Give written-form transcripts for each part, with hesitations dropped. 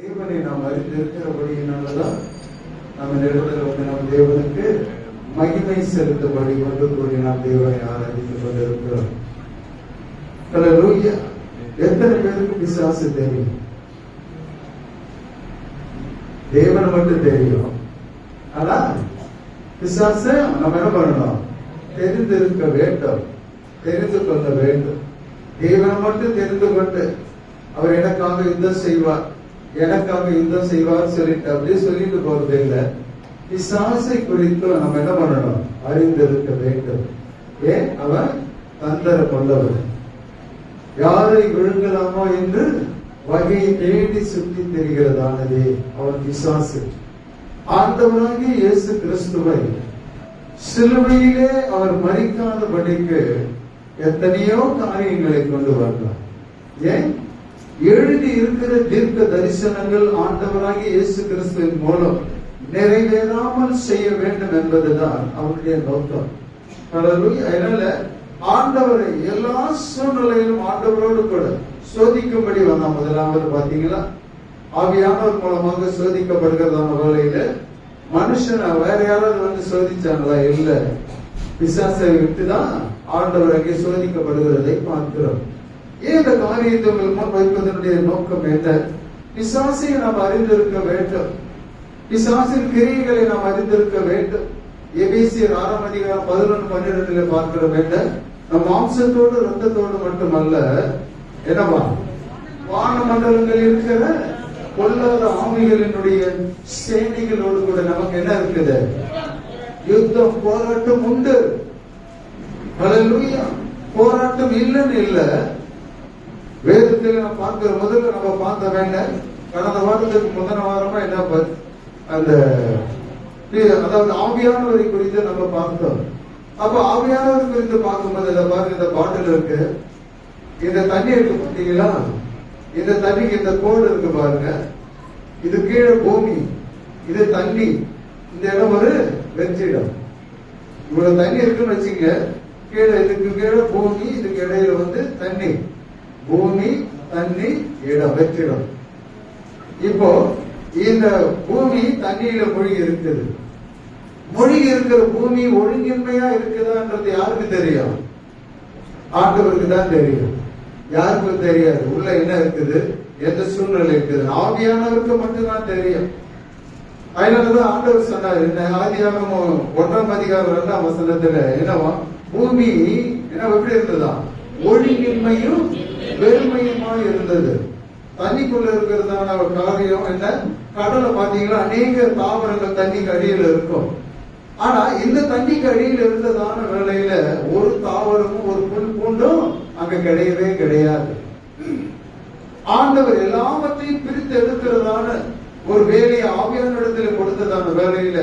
தேவனை நாம் அறிந்திருக்கிறபடியினாலதான் நம்ம நிறுவனத்தில் வந்து நம் தேவனுக்கு மகிமை செலுத்தபடி ஒன்று கூடி நாம் தேவனை ஆராதித்துக் கொண்டிருக்கிறோம். ஹல்லேலூயா. எத்தனை பேருக்கு பிசாசு தெரியும்? தேவனை மட்டும் தெரியும். ஆனா பிசாச நம்ம என்ன பண்ணணும்? தெரிந்திருக்க வேண்டும், தெரிந்து கொள்ள வேண்டும். தேவனை மட்டும் தெரிந்து கொண்டு அவர் எனக்காக யுத்தம் செய்வார், எனக்காக யுத்தம் செய்வார் சொல்லிட்டு அப்படியே சொல்லிட்டு போறது இல்லை. பிசாசை குறித்து நம்ம என்ன பண்ணணும்? அறிந்திருக்க வேண்டும். ஏன்? அவன் தந்திர கொள்ளவர், யாரை விழுங்கலாமோ என்று வகையை தேடி சுற்றி தெரிகிறதானதே அவன் பிசாசு. ஆண்டவராகிய இயேசு கிறிஸ்துவை சிலுவையிலே அவர் மரிக்காதபடிக்கு எத்தனையோ காரியங்களை கொண்டு வந்தார். ஏன்? எழுதி இருக்கிற தீர்க்க தரிசனங்கள் ஆண்டவராகிய இயேசு கிறிஸ்துவின் மூலம் நிறைவேறாமல் செய்ய வேண்டும் என்பதுதான் அவருடைய நோக்கம். அதனால ஆண்டவரை எல்லா சூழ்நிலையிலும் ஆண்டவரோடு கூட சோதிக்கும்படி வந்தா. முதலாவது பாத்தீங்களா, ஆவியானவர் மூலமாக சோதிக்கப்படுகிறதான வேளையில மனுஷனை வேற யாராவது வந்து சோதிச்சாங்களா? இல்ல, பிசாசை விட்டுதான் ஆண்டவர் அங்கே சோதிக்கப்படுகிறதை பார்க்கிறோம். ஏன் இந்த காரியத்தை முன் வைப்பதனுடைய நோக்கம் என்ன? பிசாசை நாம் அறிந்திருக்க வேண்டும், பிசாசின் கிரியைகளை நாம் அறிந்திருக்க வேண்டும். எபேசியர் 6 அதிகாரம் 11-12 பார்க்கிற வேண்டும். நம் மாம்சத்தோடு ரத்தத்தோடு மட்டுமல்ல, என்னவா வான மண்டலங்கள் இருக்கிற பொல்லாத ஆவிகளினுடைய சேனைகளோடு கூட நமக்கு என்ன இருக்குது? யுத்தம், போராட்டம் உண்டு. ஹல்லேலூயா. போராட்டம் இல்லைன்னு இல்ல. வேதத்தில் நம்ம பார்க்கிற முதல்ல நம்ம பார்த்த வேண்டாம். கடந்த வாரத்துக்கு முதன வாரமா என்ன அந்த அதாவது ஆவியானவரை குறித்து நம்ம பார்த்தோம். அப்ப ஆவியானவர் குறித்து பார்க்கும்போது இதை பாருங்க, இந்த பாட்டில் இருக்கு, இந்த தண்ணி இருக்கு பார்த்தீங்களா? இந்த தண்ணிக்கு இந்த கோடு இருக்கு பாருங்க. இது கீழே பூமி, இது தண்ணி, இந்த இடம் ஒரு வெற்றிடம். இவ்வளவு தண்ணி இருக்குன்னு வச்சுங்க. கீழே இதுக்கு கீழே பூமி, இதுக்கு இடையில வந்து தண்ணி. பூமி, தண்ணி, இடம், வெற்றிடம். இப்போ இந்த பூமி தண்ணியில மூழ்கி இருக்குது. மூழ்கி இருக்கிற பூமி ஒழுங்கின்மையா இருக்குதான்றது யாருக்கு தெரியும்? ஆண்டவருக்கு தான் தெரியும். யாருக்கும் தெரியாது உள்ள என்ன இருக்குது, எந்த சூழ்நிலை இருக்குது. ஆவியானவருக்கு மட்டும்தான் தெரியும். அதனாலதான் ஆண்டவர் சொன்னார், என்ன ஆதியாகமம் 1 அதிகாரம் 2 வசனத்துல என்னவா, பூமி என்ன எப்படி இருந்ததா? ஒழுங்கின்மையும் வெறுமையுமா இருந்தது. தண்ணிக்குள்ள இருக்கிறதான ஒரு காரியம் என்ன? கடலை பாத்தீங்கன்னா அநேக தாவரங்கள் தண்ணிக்கு அடியில் இருக்கும். ஆனா இந்த தண்ணிக்கு அடியில் இருந்ததான வேளையில ஒரு தாவரமும் ஒரு புல் பூண்டும் அங்க கிடையவே கிடையாது. ஆண்டவர் எல்லாவற்றையும் பிரித்து எடுக்கிறதான ஒரு வேலையை ஆவியான இடத்துல கொடுத்ததான வேலையில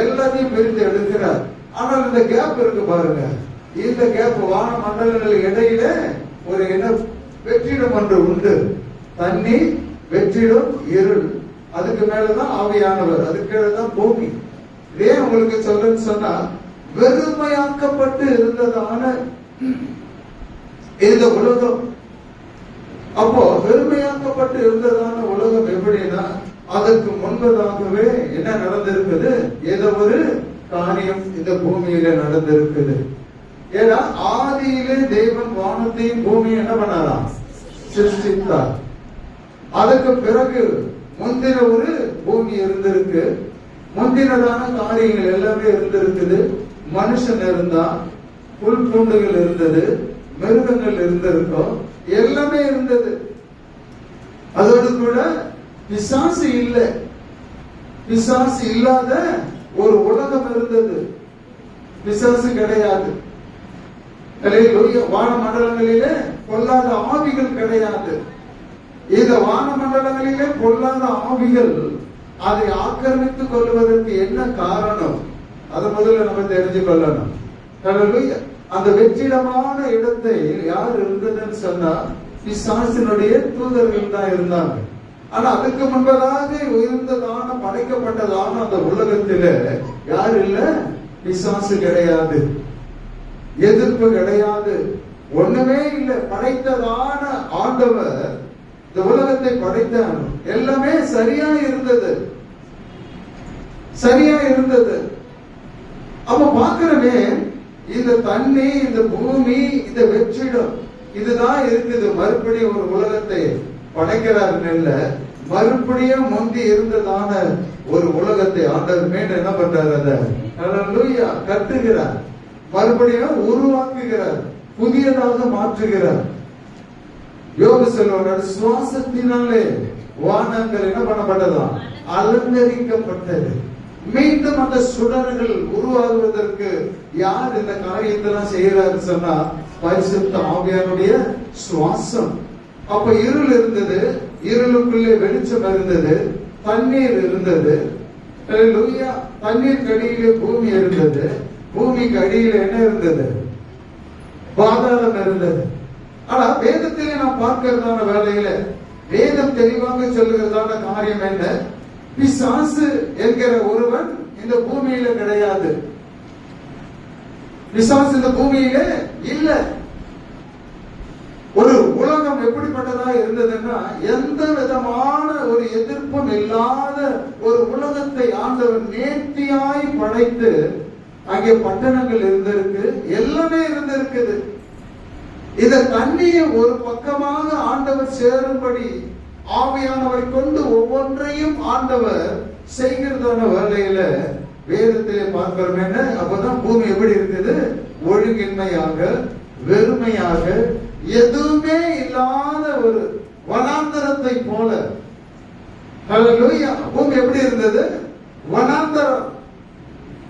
எல்லாத்தையும் பிரித்து எடுக்கிறார். ஆனால் இந்த கேப் இருக்கு பாருங்க, இந்த கேப் வான மண்டலங்கள் இடையில ஒரு என்ன வெற்றிடம் ஒன்று உண்டு. தண்ணி, வெற்றிடம், இருள், அதுக்கு மேலதான் ஆவியானவர், அதுக்கு மேலதான் பூமி. இதே உங்களுக்கு சொல்றேன்னு சொன்னா, வெறுமையாக்கப்பட்டு இருந்ததான இந்த உலகம். அப்போ வெறுமையாக்கப்பட்டு இருந்ததான உலகம் எப்படின்னா, அதற்கு முன்பதாகவே என்ன நடந்திருக்குது? ஏதோ ஒரு காரியம் இந்த பூமியில நடந்திருக்குது. ஏன்னா ஆதியிலே தேவன் வானத்தையும் பூமியை என்ன பண்ணாராம்? சிருஷ்டித்தார். அதுக்கு பிறகு முந்தின ஒரு பூமி இருந்திருக்கு, முந்தினதான காரியங்கள் எல்லாமே இருந்திருக்குது. மனுஷன் இருந்தா, புல் பூண்டுகள் இருந்தது, மிருகங்கள் இருந்திருக்கும், எல்லாமே இருந்தது. அதோடு கூட பிசாசு இல்லை. பிசாசு இல்லாத ஒரு உலகம் இருந்தது. பிசாசு கிடையாது. வான மண்டலங்களிலே பொல்லாத ஆவிகள் கிடையாது. இந்த வான மண்டலங்களிலே பொல்லாத ஆவிகள் அதை ஆக்கிரமித்துக் கொள்வதற்கு என்ன காரணம்? அதை முதல்ல நம்ம தெரிஞ்சு கொள்ளணும். அந்த வெற்றிடமான இடத்தை யார் இருந்ததுன்னு சொன்னா, பிசாசினுடைய தூதர்கள் தான் இருந்தாங்க. ஆனா அதுக்கு முன்பதாக உயர்ந்ததான படைக்கப்பட்டதான அந்த உலகத்தில யார் இல்ல? பிசாசு கிடையாது, எதிர்ப்பு கிடையாது, ஒண்ணுமே இல்லை. படைத்ததான ஆண்டவர் இந்த உலகத்தை படைத்தான். எல்லாமே சரியா இருந்தது, சரியா இருந்தது. அப்ப பாக்குறவே இந்த தண்ணி, இந்த பூமி, இந்த வெற்றிடம் இதுதான் இருக்குது. மறுபடியும் ஒரு உலகத்தை படைக்கிறார் இல்ல, மறுபடியும் முந்தி இருந்ததான ஒரு உலகத்தை ஆண்டவர் மீண்டும் என்ன பண்றாரு, அதை ஹல்லேலூயா கட்டுகிறார், மறுபடியும் உருவாக்குகிறார், புதியதாக மாற்றுகிறார். யோபு சொல்வார், சுவாசத்தினாலே வானங்கள் என்ன பண்ணப்பட்டதாம், அலங்கரிக்கப்பட்டது. மீண்டும் அந்த சுடர்கள் உருவாகுவதற்கு யார் இந்த காரியத்தெல்லாம் செய்யறாரு சொன்னா, பரிசுத்த ஆவியானுடைய சுவாசம். அப்ப இருள் இருந்தது, இருளுக்குள்ளே வெளிச்சம் இருந்தது, தண்ணீர் இருந்தது, ஹல்லேலூயா. தண்ணீருக்கு அடியிலே பூமி இருந்தது, பூமிக்கு அடியில என்ன இருந்தது, பாதாளம் இருந்தது. ஆனா வேதத்திலே நாம் பார்க்கிறதான வேலையில வேதம் தெளிவாக சொல்லுகிறதான காரியம் என்ன, பிசாசு என்கிற ஒருவன் இந்த பூமியில கிடையாது. பிசாசு இந்த பூமியில இல்ல. ஒரு உலகம் எப்படிப்பட்டதா இருந்ததுன்னா, எந்த விதமான ஒரு எதிர்ப்பும் இல்லாத ஒரு உலகத்தை ஆண்டவர் நேர்த்தியாய் படைத்து, அங்கே பட்டணங்கள் இருந்திருக்கு, எல்லாமே இருந்திருக்குது. இத தண்ணியை ஒரு பக்கமாக ஆண்டவர் சேரும்படி ஆவியானவரை கொண்டு ஒவ்வொன்றையும் ஆண்டவர் செய்கிறதான வேலையில வேதத்திலே பார்க்கிறோம். என்ன, அப்பதான் பூமி எப்படி இருக்குது, ஒழுங்கின்மையாக, வெறுமையாக, எதுவுமே இல்லாத ஒரு வனாந்தரத்தை போல. ஹல்லேலூயா. பூமி எப்படி இருந்தது, வனாந்தரம்.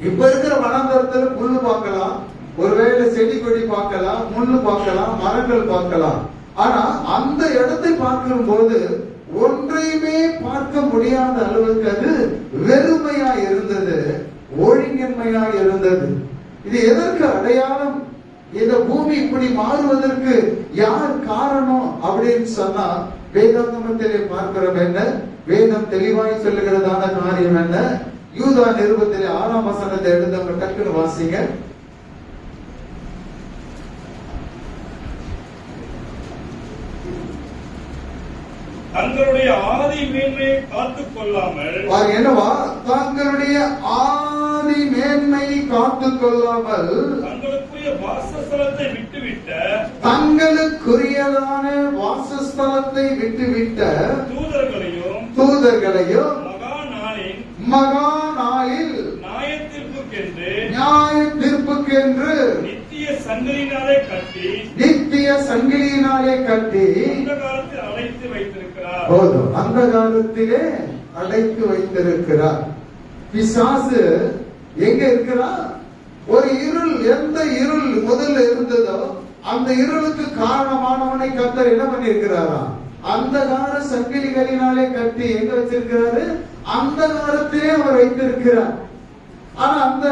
இப்ப இருக்கிற வனாந்தரத்துல புல்லு பார்க்கலாம், ஒருவேளை செடி கொடி பார்க்கலாம், முள்ளு பார்க்கலாம், மரங்கள் பார்க்கலாம். ஆனா அந்த இடத்தை பார்க்கும் போது ஒன்றையுமே பார்க்க முடியாத அளவுக்கு அது வெறுமையா இருந்தது, ஒழுங்கின்மையா இருந்தது. இது எதற்கு அடையாளம்? இந்த பூமி இப்படி மாறுவதற்கு யார் காரணம் அப்படின்னு சொன்னா, வேதாகமத்திலே பார்க்கிறோம். என்ன வேதம் தெளிவாய் சொல்லுகிறதான காரியம் என்ன, யூதா நிருபத்திலே 6ஆம் வசனத்தை எடுத்தவங்க டக்குன்னு வாசிங்க. தங்களுடைய ஆதி மேன்மையை காத்துக் கொள்ளாமல், என்னவா, தங்களுடைய ஆதி மேன்மையை காத்துக் கொள்ளாமல், தங்களுக்குரிய வாசஸ்தலத்தை விட்டுவிட்ட, தங்களுக்குரியதான வாசஸ்தலத்தை விட்டுவிட்ட தூதர்களையும் மகா நாளில் நியாயத்தீர்ப்புக்கென்று நித்திய சங்கிலியினாலே கட்டி அந்த காலத்தில் அடைத்து வைத்திருக்கிறார். போதும், அந்த காலத்திலே அடைத்து வைத்திருக்கிறார். பிசாசு எங்க இருக்கிறார்? ஒரு இருள், எந்த இருள் முதல்ல இருந்ததோ அந்த இருளுக்கு காரணமானவனை கர்த்தர் என்ன பண்ணிருக்கிறாரா, அந்த கால சங்கிலிகளினாலே கட்டி எங்க வச்சிருக்கிறாரு, அந்த காலத்திலே அவர் வைத்திருக்கிறார். ஆனா அந்த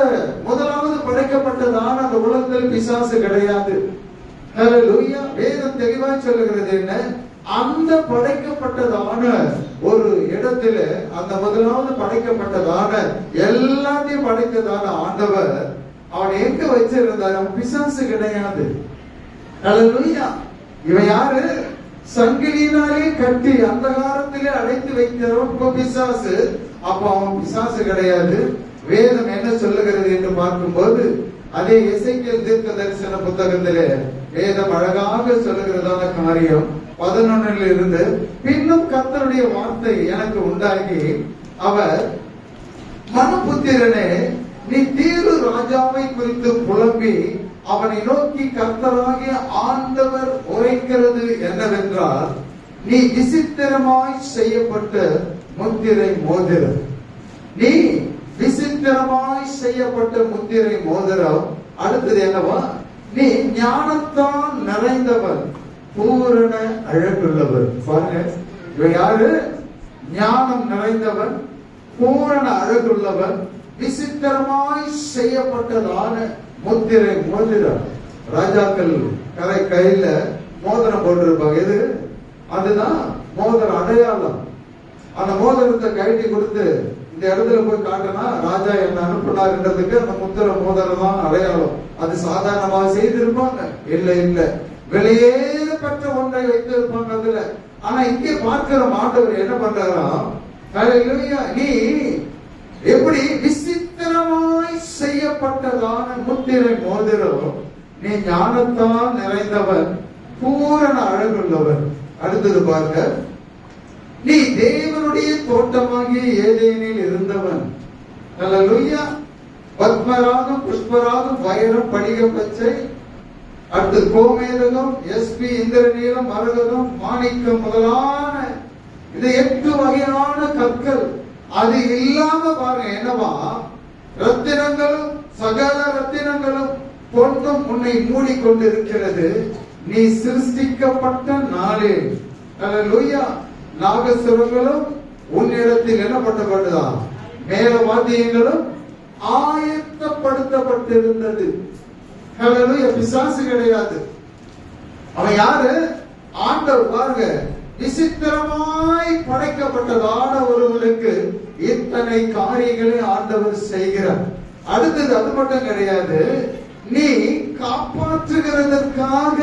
முதலாவது படைக்கப்பட்டதான அந்த உலகத்தில் பிசாசு கிடையாது. ஹல்லேலூயா. வேதம் தெளிவாய் சொல்லுகிறது என்ன, அந்த படைக்கப்பட்டதான ஒரு இடத்துல, அந்த முதலாவது படைக்கப்பட்டதான எல்லாத்தையும் படைத்ததான ஆண்டவர் அவன் எங்க வச்சிருந்தார், அவன் பிசாசு கிடையாது. ஹல்லேலூயா. இவன் யாரு, சங்கிலியினாலே கட்டி அந்த காலத்திலே அடைத்து வைக்கிறவன் பிசாசு. அப்ப அவன் பிசாசு கிடையாது. வேதம் என்ன சொல்லுகிறது என்று பார்க்கும்போது, அதே எசேக்கியேல் தீர்க்க தரிசன புத்தகத்திலே வேதம் அழகாக சொல்லுகிறதான காரியம் 11 இருந்து, பின்னும் கர்த்தருடைய வார்த்தை எனக்கு உண்டாகி, அவர் மனுபுத்திரனே, நீ தீரு ராஜாவை குறித்து புலம்பி அவனை நோக்கி கர்த்தராகிய ஆண்டவர் உரைக்கிறது என்னவென்றால், நீ விசித்திரமாய் செய்யப்பட்ட முத்திரை மோதிரம், நீ விசித்திரமாய் செய்யப்பட்ட முத்திரை மோதிரம். அடுத்தது என்னவா, நீ ஞானத்தால் நிறைந்தவன், பூரண அழகுள்ளவர். பாருங்க, இவன் யாரு, ஞானம் நிறைந்தவன், பூரண அழகுள்ளவன், விசித்திரமாய் செய்யப்பட்டதான முத்திரை மோதிரம். ராஜாக்கள் கையில மோதிரம் போட்டிருப்பாங்க. எது, அதுதான் மோதிர அடையாளம். அந்த மோதிரத்தை கழட்டி கொடுத்து இந்த இடத்துல போய் காட்டினா ராஜா என்ன அனுப்பினார்ன்றதுக்கு அந்த முத்திர மோதிரம் தான் அடையாளம். அது சாதாரணமாக செய்திருப்பாங்க? இல்ல இல்ல, விலையேற பெற்ற ஒன்றை வைத்திருப்பாங்க அதுல. ஆனா இங்கே பார்க்கிற ஆண்டவர் என்ன பண்றாராம், ஹல்லேலூயா, நீ எப்படி விசித்திரமாய் செய்யப்பட்டதான முத்திரை மோதிரம், நீ ஞானத்தால் நிறைந்தவன், பூரண அழகுள்ளவன். அடுத்தது பாருங்க, நீ தேவனுடைய தோட்டமாகிய ஏதேனில் இருந்தவன். ஹல்லேலூயா. பத்மராகம், புஷ்பராகம், வைரம், படிக பச்சை, அடுத்து கோமேதகம், எஸ்பி, இந்திரநீலம், மரகதம், மாணிக்கம் முதலான இது 8 வகையான கற்கள். அது இல்லாம பாருங்க என்னவா, ரத்தினங்களும் சகல ரத்தினங்களும் பொன்னும் உன்னை மூடிக்கொண்டிருக்கிறது. நீ சிருஷ்டிக்கப்பட்ட நாளில், ஹல்லேலூயா, நாகசுரங்களும் உன்னிடத்தில் என்ன பண்ணப்பட்டதா, மேல வாத்தியங்களும் ஆயத்தப்படுத்தப்பட்டிருந்தது. ஹல்லேலூயா. பிசாசு கிடையாது, அவன் யாரு, ஆண்டவர். பாருங்க, விசித்திரமாய் படைக்கப்பட்டதான ஒருவனுக்கு இத்தனை காரியங்களை ஆண்டவர் செய்கிறார். அடுத்தது அது மட்டும் கிடையாது, நீ காப்பாற்றுகிறதற்காக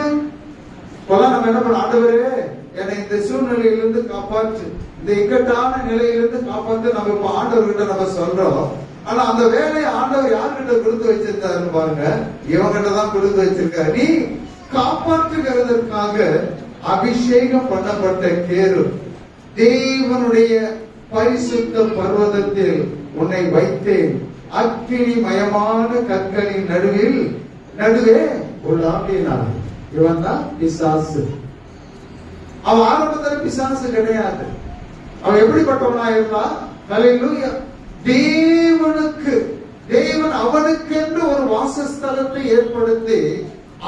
நம்ம என்ன பண்ண, ஆண்டவரே என்னை இந்த சூழ்நிலையிலிருந்து காப்பாற்று, இந்த இக்கட்டான நிலையிலிருந்து காப்பாற்று நம்ம இப்ப ஆண்டவர்கிட்ட நம்ம சொல்றோம். ஆனா அந்த வேலையை ஆண்டவர் யார்கிட்ட கொடுத்து வச்சிருந்தாருன்னு பாருங்க, இவங்கிட்ட தான் கொடுத்து வச்சிருக்காரு. நீ காப்பாற்றுகிறதற்காக அபிஷேகம் பண்ணப்பட்ட கேரு, தேவனுடைய பரிசுத்த பர்வதத்தில் உன்னை வைத்தேன், அக்கினி மயமான கற்களின் நடுவே உள்ளாக்கினார். இவன் தான் பிசாசு. அவன் ஆரம்பத்தில் பிசாசு கிடையாது. அவன் எப்படிப்பட்டவனா இருந்தா, ஹல்லேலூயா, தேவன் அவனுக்கென்று ஒரு வாசஸ்தலத்தை ஏற்படுத்தி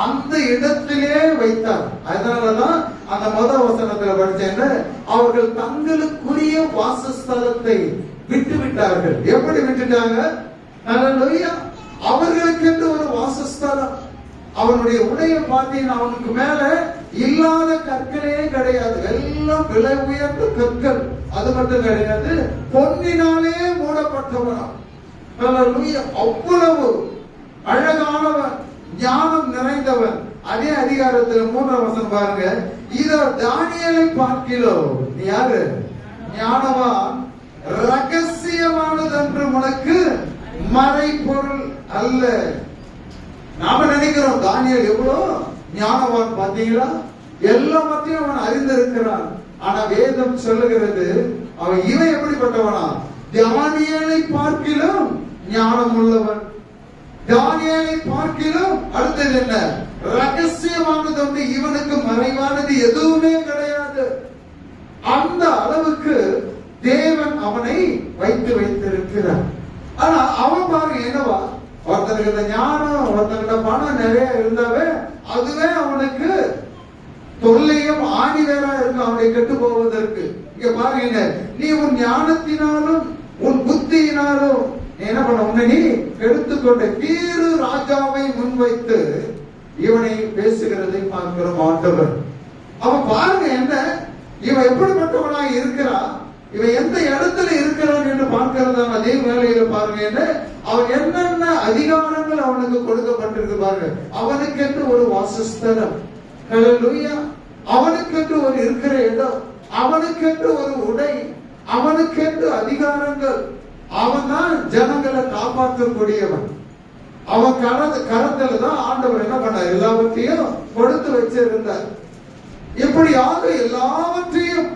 அந்த இடத்திலே வைத்தார். அதனாலதான் அந்த வசனத்துல படிச்சேன், அவர்கள் தங்களுக்குரிய வாசஸ்தலத்தை விட்டு விட்டார்கள். எப்படி விட்டுட்டாங்க, ஹல்லேலூயா, அவர்களுக்கென்று ஒரு வாசஸ்தலம். அவனுடைய உடைய பார்த்தீங்கன்னா அவனுக்கு மேல இல்லாத கற்களே கிடையாது, எல்லாம் விலை உயர்ந்த கற்கள். அது மட்டும் கிடையாது, பொன்னினாலே மூடப்பட்டவன். அவ்வளவு அழகானவன், ஞானம் நிறைந்தவன். அதே அதிகாரத்தில் 3ஆம் வசனம் பாருங்க, இதோ தானியேலை பார்க்கிறோம், நீ யாரு, ஞானவான், ரகசியமானது என்று உனக்கு மறைபொருள் அல்ல. நாம நினைக்கிறோம் தானியேல் எவ்வளவு ஞானவான், பாத்தீங்களா, எல்லாத்தையும் அவன் அறிந்திருக்கிறான். ஆனா வேதம் சொல்லுகிறது, இவன் எப்படிப்பட்டவனா, தானியேலை பார்க்கிலும் ஞானம் உள்ளவன், தானியேலை பார்க்கிலும் அடுத்தது என்ன, ரகசியமானது ஒன்று, இவனுக்கு மறைவானது எதுவுமே கிடையாது. அந்த அளவுக்கு தேவன் அவனை வைத்திருக்கிறார். ஆனா அவன் பாருங்க என்னவா, ஒருத்தர்கிட்ட ஞானம், ஒருத்தர்கிட்ட பணம் நிறைய இருந்தாவே அதுவே அவனுக்கு தொல்லையும் ஆணி வேறா இருக்கு, அவனை கெட்டு போவதற்கு. இங்க பாருங்க, நீ உன் ஞானத்தினாலும் உன் புத்தியினாலும் என்ன பண்ண, உன்னை நீ எடுத்துக்கொண்ட கீரு ராஜாவை முன்வைத்து இவனை பேசுகிறதை பார்க்கிறோம் ஆண்டவர். அவன் பாருங்க என்ன, இவன் எப்படிப்பட்டவனா இருக்கிறான், இவன் எந்த இடத்துல இருக்கிறான் என்று பார்க்கிறதான அதே வேலையில பாருங்க என்ன, அவன் என்னென்ன அதிகாரங்கள் அவனுக்கு கொடுக்கப்பட்டிருக்கு பாருங்க. அவனுக்கென்று ஒரு வாசஸ்தலம், ஹல்லேலூயா, அவனுக்கென்று ஒரு இருக்கிற இடம், அவனுக்கென்று ஒரு உடை, அவனுக்கென்று அதிகாரங்கள். அவன் தான் ஜனங்களை காப்பாற்றக்கூடியவன். அவன் கரத்துல தான் ஆண்டவர் என்ன பண்ணார், எல்லாவற்றையும் கொடுத்து வச்சிருந்தார். இப்படியாக எல்லாவற்றையும்,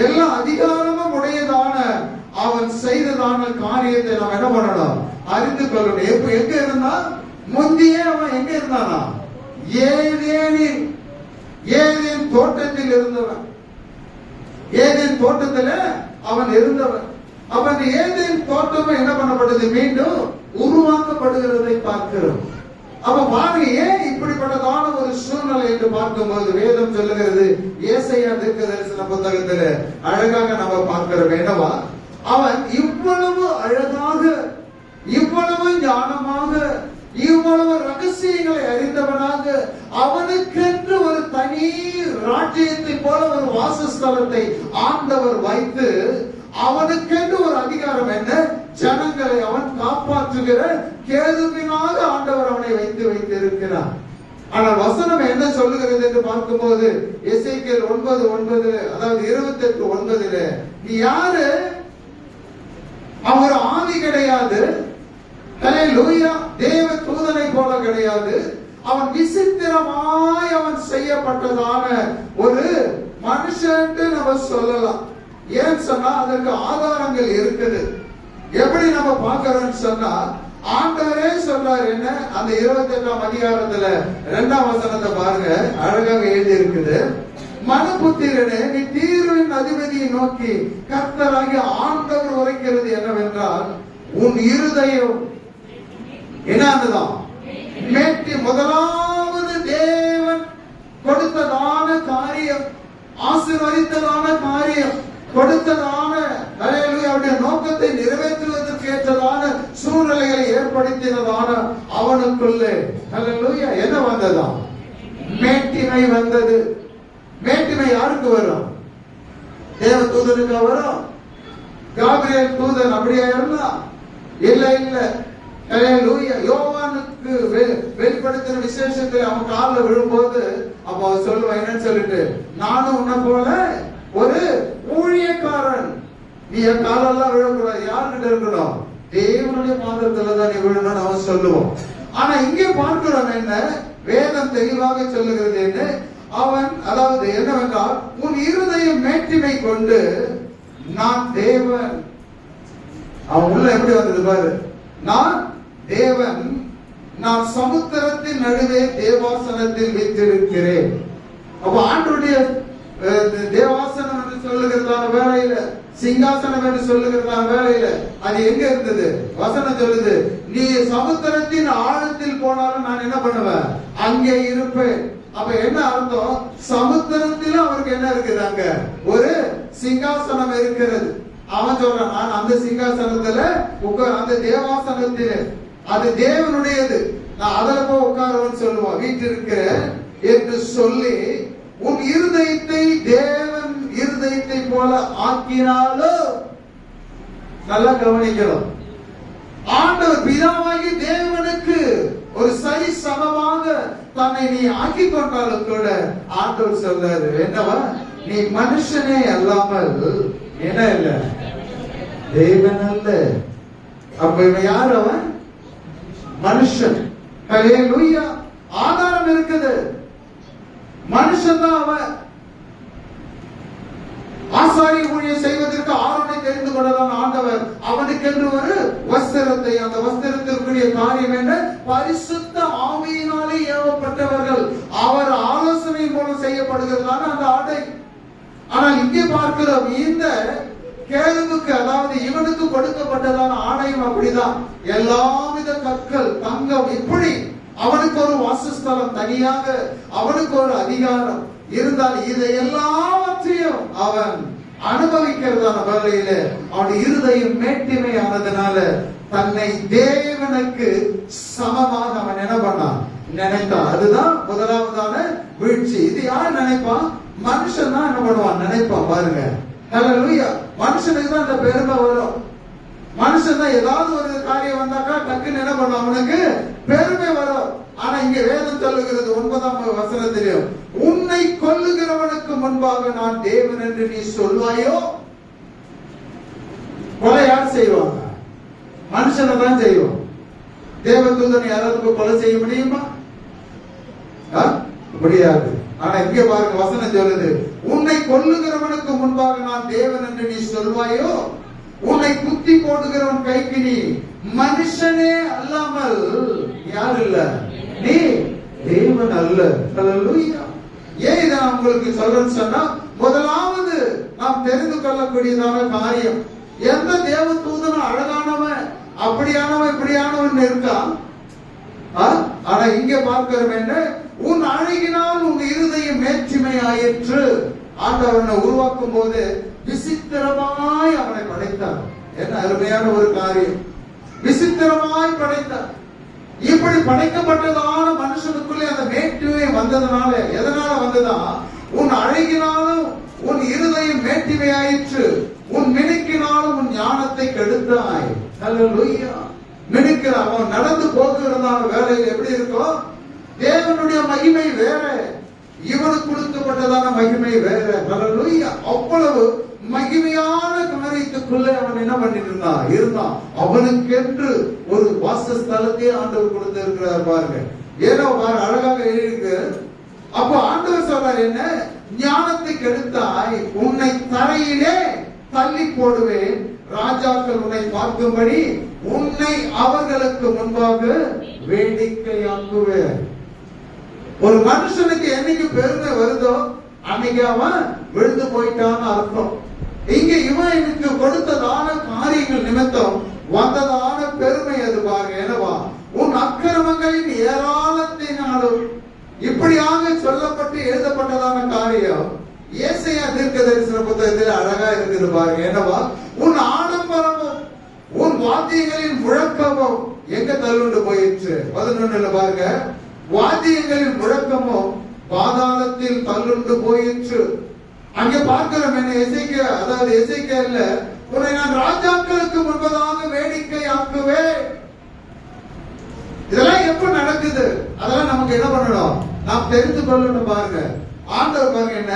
எல்லா அதிகாரமும் உடையதான அவன் செய்ததான காரியத்தை நாம் என்ன பண்ணணும், அறிந்து கொள்ளணும். எப்ப எங்க இருந்தா, முந்தியே அவன் எங்க இருந்தானா, ஏதேன் தோட்டத்தில் இருந்தவன், ஏதேன் தோட்டத்துல அவன் இருந்தவன். அப்ப அந்த ஏதேன் தோட்டம் என்ன பண்ணப்பட்டது, மீண்டும் உருவாக்கப்படுகிறதை பார்க்கிறோம். அப்ப பாருங்க, ஏன் இப்படிப்பட்டதான ஒரு சூழ்நிலை என்று பார்க்கும்போது வேதம் சொல்லுகிறது, ஏசாயா தீர்க்கதரிசன புத்தகத்துல அழகாக நம்ம பார்க்கிறோம் என்னவா, அவன் இவ்வளவு அழகாக, இவ்வளவு ஞானமாக, இவ்வளவு ரகசியங்களை அறிந்தவனாக, அவனுக்கென்று ஒரு தனி ராஜ்யத்தை போல ஒரு வாசஸ்தலத்தை ஆண்டவர் வைத்து, அவனுக்கென்று ஒரு அதிகாரம் என்ன, ஜனங்களை அவன் காப்பாற்றுகிற கேதுவினாக ஆண்டவர் அவனை வைத்து இருக்கிறார். ஆனால் வசனம் என்ன சொல்லுகிறது என்று பார்க்கும்போது எசேக்கியேல் 9:9, அதாவது 28:9, நீ யாரு? அவர் ஆவி கிடையாது, ஹல்லேலூயா, தேவ தூதனை போல கிடையாது. அவன் விசித்திரமாய் அவன் செய்யப்பட்டதான ஒரு மனுஷன் நம்ம சொல்லலாம். ஏன் சொன்னா அதற்கு ஆதாரங்கள் இருக்குது. எப்படி நம்ம பார்க்கிறோம்னு சொன்னா, ஆண்டவரே சொல்றாரு என்ன, அந்த 28ஆம் அதிகாரத்துல 2ஆம் வசனத்தை பாருங்க, அழகாக எழுதி இருக்குது. மனுபுத்திரனே, நீ தீர்வின் அதிபதியை நோக்கி கர்த்தராகிய ஆண்டவர் உரைக்கிறது என்னவென்றால், உன் இருதயம் என்னதான் மேட்டி. முதலாவது தேவன் கொடுத்ததான காரியம், ஆசீர்வதித்ததான காரியம், கொடுத்ததான அவருடைய நோக்கத்தை நிறைவேற்றுவதற்கு ஏற்றதான சூழ்நிலைகளை ஏற்படுத்தினதான அவனுக்குள்ளே ஹல்லேலூயா என்ன வந்ததா? மேட்டிமை வந்தது. மேட்டிமை யாருக்கு வரும்? தேவ தூதனுக்கு வரும். காபிரியேல் தூதன் அப்படியா இருந்தா? இல்ல இல்ல. ஹல்லேலூயா. யோவானுக்கு வெளிப்படுத்தின விசேஷத்தை அவன் காலில் விழும்போது அப்ப அவன் சொல்லுவான் என்னன்னு சொல்லிட்டு, நானும் உன்னை போல ஒரு ஊழியக்காரன். நீ என் காலெல்லாம் விழக்கூடாது. யாருக்கிட்ட இருக்கணும்? தேவனுடைய பாதத்துலதான் நீ விழணும்னு அவன் சொல்லுவான். ஆனா இங்கே பார்க்கிறோம் என்ன, வேதம் தெளிவாக சொல்லுகிறது என்ன, அவன் அதாவது என்னவென்றால், உன் இருதயம் மேட்டிமை கொண்டு நான் தேவன். அவன் உள்ள எப்படி வந்தது பாரு, நான் தேவன், நான் சமுத்திரத்தின் நடுவே தேவாசனத்தில் வைத்திருக்கிறேன். அப்ப ஆண்டவருடைய தேவாசனம் என்று சொல்லுகிறதான வேலையில, சிங்காசனம் என்று சொல்லுகிறதான வேலையில அது எங்க இருந்தது? வசனம் சொல்லுது, நீ சமுத்திரத்தின் ஆழத்தில் போனாலும் நான் என்ன பண்ணுவேன்? அங்கே இருப்பேன். அப்ப என்ன அர்த்தம்? சமுத்திரத்திலும் அவருக்கு என்ன இருக்குது? அங்க ஒரு சிங்காசனம் இருக்கிறது. அவன் சொல்றான், நான் அந்த சிங்காசனத்துல அந்த தேவாசனத்தில், அது தேவனுடையது, நான் அதுல போய் உட்காருவேன்னு சொல்லுவான். வீட்டில் இருக்கிற என்று சொல்லி, உன் இருதயத்தை தேவன் இருதயத்தை போல ஆக்கினாலும், நல்லா கவனிக்கணும், ஆண்டவர் பிதாவாகி தேவனுக்கு ஒரு சரி சமமாக தன்னை நீ ஆக்கி கொண்டாலும் கூட ஆண்டவர் சொல்றாரு என்னவா, நீ மனுஷனே அல்லாமல் என்ன இல்ல, தேவன் அல்ல. அப்ப இவன் யார்? அவன் மனுஷன். ஹல்லேலூயா. ஆதாரம் இருக்குது, மனுஷன் தான் அவன். ஆசாரி ஊழியம் செய்வதற்கு ஆரோனை தெரிந்து கொள்ளலாம் ஆண்டவர். அவனுக்கென்று ஒரு வஸ்திரத்தை, அந்த வஸ்திரத்திற்குரிய காரியம் என்ன? பரிசுத்த ஆவியினாலே ஏவப்பட்டவர்கள், அவர் ஆலோசனை மூலம் செய்யப்படுகிறதான அந்த ஆடை. ஆனால் இங்கே பார்க்கிறோம், இந்த கேளுவுக்கு, அதாவது இவனுக்கு கொடுக்கப்பட்டதான ஆணையம் அப்படிதான். எல்லாவித கற்கள், தங்கம், இப்படி அவனுக்கு ஒரு வாசஸ்தலம் தனியாக, அவனுக்கு ஒரு அதிகாரம் இருந்தால், இதை எல்லாவற்றையும் அவன் அனுபவிக்கிறதான வேளையில அவனுடைய இருதயம் மேட்டிமை ஆனதுனால தன்னை தேவனுக்கு சமமாக அவன் என்ன பண்ணான்? நினைத்தான். அதுதான் முதலாவதான வீழ்ச்சி. இது யார் நினைப்பான்? மனுஷன் தான் என்ன பண்ணுவான்? நினைப்பான். பாருங்க, ஹல்லேலூயா. மனுஷனுக்கு தான் இந்த பெருமை வரும். மனுஷன் தான் ஏதாவது ஒரு காரியம் வந்தாக்கா டக்குன்னு என்ன பண்ணும்? அவனுக்கு பெருமை வரும். ஆனா இங்க வேதம் சொல்லுகிறது 9ஆம் வசனத்திலும், உன்னை கொல்லுகிறவனுக்கு முன்பாக நான் தேவன் என்று நீ சொல்வாயோ? கொலை யார் செய்வாங்க? மனுஷனை தான் செய்வோம். தேவதூதன் யாராவது கொலை செய்ய முடியுமா? முடியாது. ஆனா இங்க பாருங்க, வசனம் சொல்லுது, உன்னை கொல்லுகிறவனுக்கு முன்பாக நான் தேவன் என்று நீ சொல்வாயோ? உன்னை குத்தி போடுகிறவன் கைக்கு நீ மனுஷனே அல்லாமல் யார் இல்ல, நீ தேவன் அல்ல. ஹல்லேலூயா. ஏன் இதை நான் உங்களுக்கு சொல்றேன்னு சொன்னா, முதலாவது நாம் தெரிந்து கொள்ளக்கூடியதான காரியம், எந்த தேவ தூதனும் அழகானவன், அப்படியானவன், இப்படியானவன் இருக்கா? ஆனா இங்க பார்க்கிறோம் என்ன, உன் அழகினால் உன் இருதயம் மேட்சிமை ஆயிற்று. ஆண்டவனை உருவாக்கும் போது விசித்திரமாய் அவனை படைத்தார். என்ன அருமையான ஒரு காரியம், விசித்திரமாய் படைத்தார். இப்படி படைக்கப்பட்டதான மனுஷனுக்குள்ளே அந்த மேட்டிமை வந்ததுனால, எதனால வந்ததா? உன் அழகினாலும் உன் இருதயம் மேட்டிமை ஆயிற்று, உன் மினுக்கினாலும் உன் ஞானத்தை கெடுத்தாய். ஹல்லேலூயா. மினுக்கிற அவன் நடந்து போகிறதான வேலையில் எப்படி இருக்கும்? தேவனுடைய மகிமை வேற, இவனுக்கு கொடுக்கப்பட்டதான மகிமை வேற. ஹல்லேலூயா. அவ்வளவு மகிமையான காரியத்துக்குள்ள அவன் என்ன பண்ணிட்டு இருந்தான். அவனுக்கென்று ஒரு வாசஸ்தலத்தை ஆண்டவர் கொடுத்திருக்கிறார் பாருங்க. ஏதோ பாருங்க, அழகாக எழுதியிருக்கு. அப்போ ஆண்டவர் சொல்றார் என்ன, ஞானத்தை கெடுத்தாய், உன்னை தரையிலே தள்ளி போடுவேன், ராஜாக்கள் உன்னை பார்க்கும்படி உன்னை அவர்களுக்கு முன்பாக வேடிக்கையாக்குவேன். ஒரு மனுஷனுக்கு என்னைக்கு பெருமை வருதோ அன்னைக்கு அவன் விழுந்து போயிட்டான்னு அர்த்தம். இங்க இவனுக்கு கொடுத்ததான காரியங்கள் நிமித்தம் வந்ததான பெருமை அது பாருங்க. என்னவா, உன் அக்கிரமங்களின் ஏராளத்தினாலும் இப்படியாக சொல்லப்பட்டு எழுதப்பட்டதான காரியம் ஏசாயா தீர்க்கதரிசன புத்தகத்தில் அழகா இருக்குது பாருங்க. என்னவா, உன் ஆடம்பரமும் உன் வாத்தியங்களின் முழக்கமும் எங்க தள்ளுண்டு போயிடுச்சு. 11 பாருங்க, வாத்தியங்களின் முழக்கமும் பாதாளத்தில் தள்ளுண்டு போயிற்று. அங்க பார்க்கிறோம் என்ன, எசேக்கியா, அதாவது எசேக்கியால உன்னை நான் ராஜாக்களுக்கு முன்பதாக வேடிக்கை ஆக்குவேன். இதெல்லாம் எப்ப நடக்குது, அதெல்லாம் நமக்கு என்ன பண்ணணும், நாம் தெரிந்து கொள்ளணும் பாருங்க. ஆண்டவர் பாருங்க என்ன,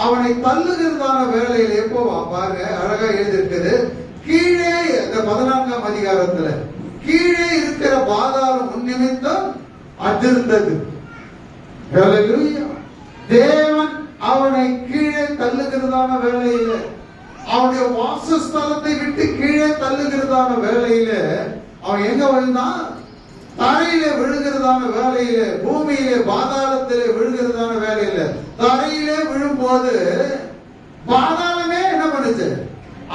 அவனை தள்ளுகிறதான வேலையில் எப்போ பாருங்க, அழகா எழுதிருக்குது. கீழே இந்த 14ஆம் அதிகாரத்துல கீழே இருக்கிற பாதாளம் முன்னிமித்தம் அதிர்ந்தது. தேவன் அவனை கீழே தள்ளுகிறதான வேலையில, அவனுடைய வாசஸ்தலத்தை விட்டு கீழே தள்ளுகிறதான வேலையில அவன் எங்க விழுந்தான், தரையிலே விழுகிறதான வேலையிலே, பூமியிலே பாதாளத்திலே விழுகிறதான வேலையில, தரையிலே விழும்போது பாதாளமே என்ன பண்ணுச்சு,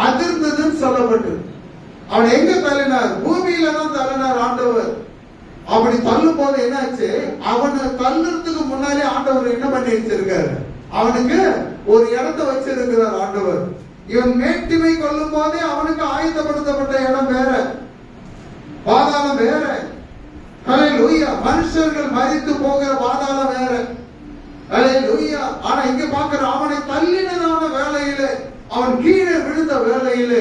அதிர்ந்ததுன்னு சொல்லப்பட்டு. அவன் எங்க தள்ளினார், பூமியில தான் தள்ளினார் ஆண்டவர். அப்படி தள்ளும் போது என்னாச்சு, அவனை தள்ளுறதுக்கு முன்னாலே ஆண்டவர் என்ன பண்ணி வச்சிருக்காரு, அவனுக்கு ஒரு இடத்தை வச்சிருக்கிறார் ஆண்டவர். இவன் மேட்டிமை கொள்ளும் போதே அவனுக்கு ஆயத்தப்படுத்தப்பட்ட இடம் வேற, பாதாளம் வேற. ஹல்லேலூயா. மனுஷர்கள் மரித்து போகிற பாதாளம் வேற. ஹல்லேலூயா. ஆனா இங்க பார்க்கிற அவனை தள்ளினதான வேளையில, அவன் கீழே விழுந்த வேளையில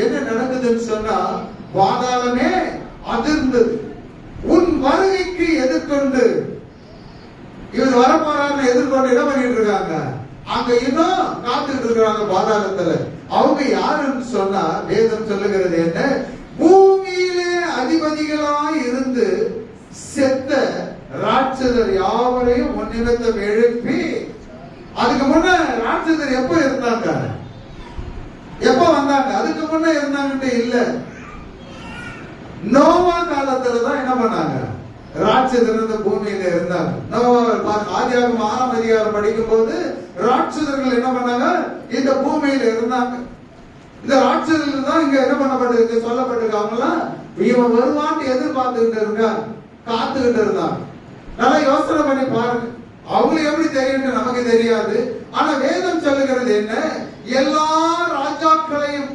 என்ன நடக்குதுன்னு சொன்னா, பாதாளமே அதிர்ந்தது. உன் வருகைக்கு எதிர்கொண்டு, இவர் வரப்போறான்னு எதிர்கொண்டு என்ன பண்ணிட்டு இருக்காங்க, அங்க இன்னும் காத்துட்டு இருக்கிறாங்க பாதாளத்துல. அவங்க யாருன்னு சொன்னா, வேதம் சொல்லுகிறது என்ன, பூமியிலே அதிபதிகளாய் இருந்து செத்த ராட்சதர் யாவரையும் முன்னிமித்தம் எழுப்பி. அதுக்கு முன்ன ராட்சதர் எப்ப இருந்தாங்க, எப்ப வந்தாங்க, அதுக்கு முன்ன இருந்தாங்கட்டு இல்ல. நோவா காலத்துலதான் என்ன பண்ணாங்க, ராட்சதர் இந்த பூமியில இருந்தாங்க. ஆதியாகமம் 6ஆம் அதிகாரம் படிக்கும் போது ராட்சதர்கள் என்ன பண்ணாங்க, இந்த பூமியில இருந்தாங்க. இந்த ராட்சதர்கள் தான் இங்க என்ன பண்ணப்பட்டிருக்கு, சொல்லப்பட்டிருக்காங்களா, இவன் வருவான்னு எதிர்பார்த்துக்கிட்டு இருக்காங்க, காத்துக்கிட்டு இருந்தாங்க. நல்லா யோசனை பண்ணி பாருங்க. அவங்களுக்கு எப்படி தெரியும், நமக்கு தெரியாது. ஆனா வேதம் சொல்லுகிறது என்ன, எல்லா ராஜாக்களையும்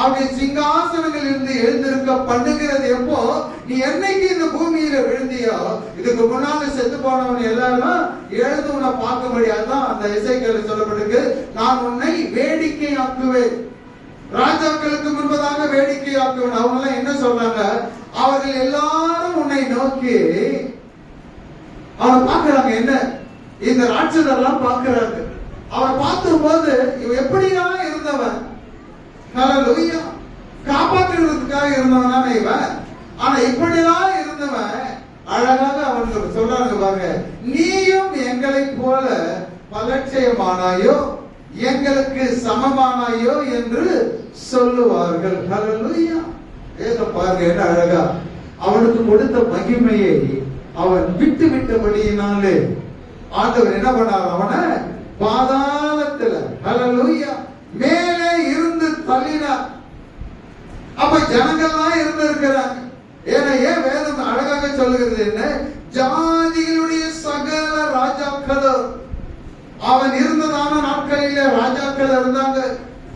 அவருடைய சிங்காசனங்கள் இருந்து எழுந்திருக்க பண்ணுகிறது எப்போ, நீ என்னைக்கு இந்த பூமியில விழுந்தியோ, இதுக்கு முன்னால செத்து போனவன் எல்லாரும் எழுந்து உன்னை பார்க்க முடியாதான். அந்த எசேக்கியேல் சொல்லப்பட்டிருக்கு, நான் உன்னை வேடிக்கை ஆக்குவேன், ராஜாக்களுக்கு முன்பதாக வேடிக்கை ஆக்குவேன். அவங்க எல்லாம் என்ன சொல்றாங்க, அவர்கள் எல்லாரும் உன்னை நோக்கி அவனை பார்க்கிறாங்க. என்ன, இந்த ராட்சதெல்லாம் பார்க்கிறாங்க. அவன் பார்க்கும் போது இவன் எப்படியா இருந்தவன், ஹல்லேலூயா, காப்பாற்றுவதற்காக இருந்தவனான இவன். ஆனா இப்படிதான் இருந்தவன் அழகாக அவனுக்கு சொல்றாங்க பாருங்க, நீயும் எங்களை போல பலட்சயமானாயோ, எங்களுக்கு சமமானாயோ என்று சொல்லுவார்கள். ஹல்லேலூயா. வேதம் பாருங்க என்ன அழகா, அவனுக்கு கொடுத்த மகிமையை அவன் விட்டு விட்டபடியினாலே ஆண்டவர் என்ன பண்ணார், அவனை பாதாளத்துல, ஹல்லேலூயா, மேலே இருந்து தள்ளினார். அப்ப ஜனங்கள்லாம் இருந்திருக்கிறாங்க. ஏன்னா ஏன் வேதம் அழகாக சொல்லுகிறது என்ன, ஜாதிகளுடைய சகல ராஜாக்களும், அவன் இருந்ததான நாட்களில ராஜாக்கள் இருந்தாங்க,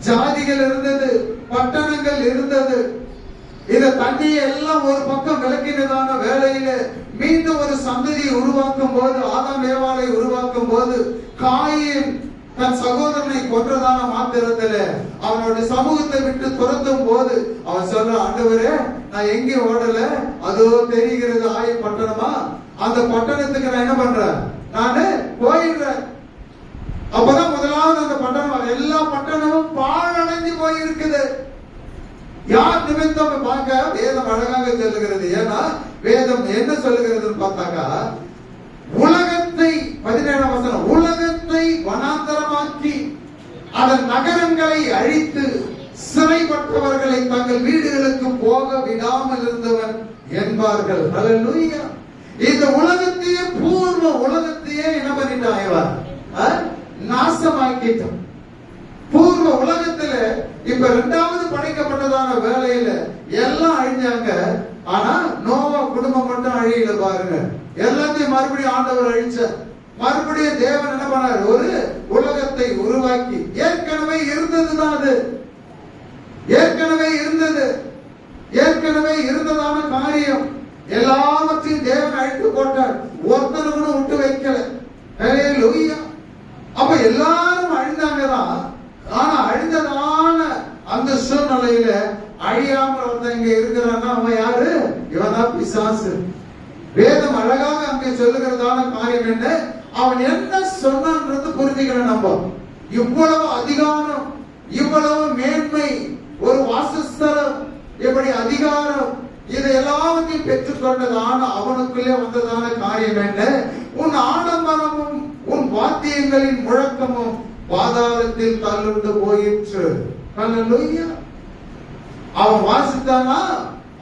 ஜாதிகள் இருந்தது, பட்டணங்கள் இருந்தது. இந்த தண்ணியை எல்லாம் ஒரு பக்கம் விளக்கினதான வேளையில மீண்டும் ஒரு சந்ததியை உருவாக்கும் போது, ஆதாம் ஏவாளை உருவாக்கும் போது, காயின் தன் சகோதரனை கொன்றதான மாத்திரத்துல அவனுடைய சமூகத்தை விட்டு துரத்தும் போது அவன் சொல்ற, ஆண்டவரே நான் எங்கே ஓடல, அதோ தெரிகிறது ஆய பட்டணமா, அந்த பட்டணத்துக்கு நான் என்ன பண்றேன், நானு போயிடுறேன். அப்பதான் முதலாவது அந்த பட்டணம், எல்லா பட்டணமும் பாழடைஞ்சு போயிருக்குது. யார் நிமித்தம் பார்க்க வேதம் அழகாக சொல்லுகிறது. ஏன்னா வேதம் என்ன சொல்லுகிறதுன்னு பார்த்தாக்கா, உலகத்தை 17ஆம் வசனம், உலகத்தை வனாந்தரமாக்கி அதன் நகரங்களை அழித்து சிறைப்பட்டவர்களை தங்கள் வீடுகளுக்கு போக விடாமல் இருந்தவன் என்பார்கள். ஹல்லேலூயா. இந்த உலகத்தையே, பூர்வ உலகத்தையே என்ன பண்ணிட்டான் இவன், நாசமாக்கிட்டான். பூர்வ உலகத்துல இப்ப இரண்டாவது படைக்கப்பட்டதான வேலையில எல்லாம் அழிஞ்சாங்க. ஆனா நோவா குடும்பம் மட்டும் அழியல பாருங்க. எல்லாத்தையும் மறுபடியும் ஆண்டவர் அழிச்ச. மறுபடியும் தேவன் என்ன பண்ணார், ஒரு உலகத்தை உருவாக்கி, ஏற்கனவே இருந்ததுதான் அது, ஏற்கனவே இருந்ததான காரியம் எல்லாவற்றையும் தேவன் அழித்து போட்டார். ஒருத்தர் கூட விட்டு வைக்கல. ஹல்லேலூயா. அப்ப எல்லாரும் அழிந்தாங்கதான். ஆனா அழிந்ததான அந்த சூழ்நிலையில அழியாம ஒருத்தன் இங்க இருக்கிறான்னா அவன் யாரு, இவன் தான் பிசாசு. வேதம் அழகாக அங்கே சொல்லுகிறதான காரியம் என்ன, அவன் என்ன சொன்னான்றது புரிஞ்சுக்கிறேன். நம்ம இவ்வளவு அதிகாரம், இவ்வளவு மேன்மை, ஒரு வாசஸ்தலம், இப்படி அதிகாரம், இதை எல்லாவற்றையும் பெற்றுக்கொண்டதான அவனுக்குள்ளே வந்ததான காரியம் என்ன, உன் ஆடம்பரமும் உன் வாத்தியங்களின் முழக்கமும் பாதாளத்தில் தள்ளுண்டு போயிற்று. ஹல்லேலூயா. அவன் வாசித்தானா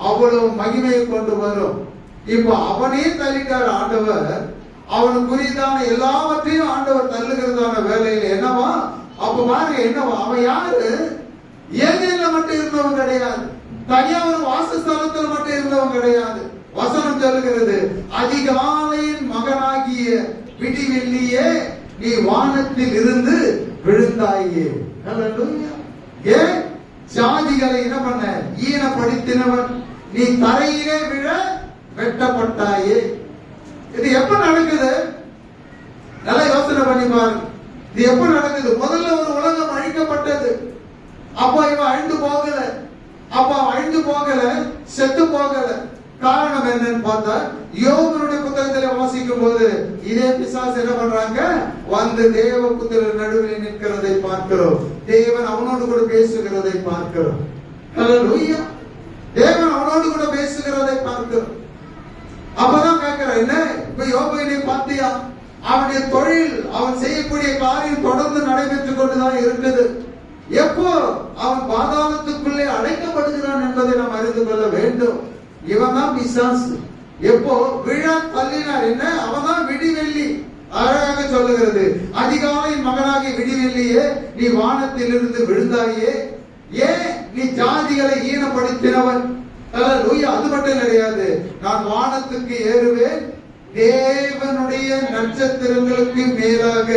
அவ்வளவு மகிமையை கொண்டு வரும். இப்ப அவனே தள்ளிட்டார் ஆண்டவர். அவனுக்குரியதான எல்லாவற்றையும் ஆண்டவர் தள்ளுகிறதான வேலையில என்னவா, அப்ப பாருங்க என்னவா, அவன் யாரு, ஏதேன்ல மட்டும் இருந்தவன் கிடையாது, தனியா ஒரு வாசஸ்தலத்தில் மட்டும் இருந்தவன் கிடையாது. வசனம் சொல்லுகிறது, அதிகாலையின் மகனாகிய விடிவெள்ளியே நீ வானத்தில் இருந்து விழுந்தாயே. ஏன் ஜாதிகளை என்ன பண்ண, ஈனப்படுத்தினவன், நீ தரையிலே விழ வெட்டப்பட்டாயே. இது எப்ப நடக்குது, நல்லா யோசனை பண்ணி பாருங்க. இது எப்ப நடக்குது, முதல்ல ஒரு உலகம் அழிக்கப்பட்டது. அப்ப இவன் அழிந்து போகல, செத்து போகல. காரணம் என்னன்னு பார்த்தா, யோபனுடைய புத்தகத்திலே வாசிக்கும் போது இதே பிசாசு என்ன பண்றாங்க, வந்து தேவபுத்திரர் நடுவில் நிற்கிறதை பார்க்கிறோம். தேவன் அவனோடு கூட பேசுகிறதை பார்க்கிறோம். ஹல்லேலூயா. தேவன் அவனோடு கூட பேசுகிறதை பார்க்கிறோம். அப்பதான் கேட்கிற, என்ன இப்ப யோபனை பார்த்தியா, அவனுடைய தொழில், அவன் செய்யக்கூடிய காரியம் தொடர்ந்து நடைபெற்றுக் கொண்டுதான் இருக்குது. எப்போ அவன் பாதாளத்துக்குள்ளே அடைக்கப்படுகிறான் என்பதை நாம் அறிந்து கொள்ள வேண்டும். இவன் தான் பிசாசு. எப்போ விழா தள்ளினார் என்ன, அவன் தான் விடிவெள்ளி. அழகாக சொல்லுகிறது, அதிகாலையின் மகனாகி விடிவெள்ளியே நீ வானத்தில் இருந்து விழுந்தாயே. ஏன் நீ ஜாதிகளை ஈனப்படுத்தினவன். அது மட்டும் கிடையாது, நான் வானத்துக்கு ஏறுவேன், தேவனுடைய நட்சத்திரங்களுக்கு மேலாக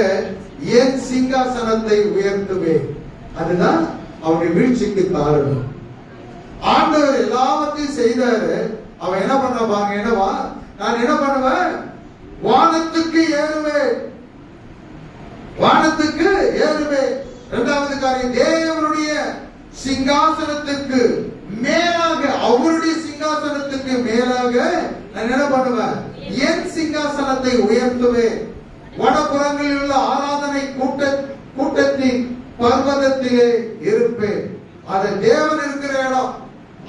என் சிங்காசனத்தை உயர்த்துவேன். அதுதான் அவனுடைய வீழ்ச்சிக்கு காரணம். ஆண்டவர் எல்லாவற்றையும் செய்தாரு. அவன் என்ன பண்ண பாருங்க, என்னவா, நான் என்ன பண்ணுவேன், வானத்துக்கு ஏறுவேன், வானத்துக்கு ஏறுவேன். இரண்டாவது காரியம், தேவனுடைய சிங்காசனத்துக்கு மேலாக, அவருடைய சிங்காசனத்துக்கு மேலாக நான் என்ன பண்ணுவேன், என் சிங்காசனத்தை உயர்த்துவேன். வடபுறங்களில் உள்ள ஆராதனை கூட்டத்தின் பர்வதத்திலே இருப்பேன். அது தேவன் இருக்கிற இடம்,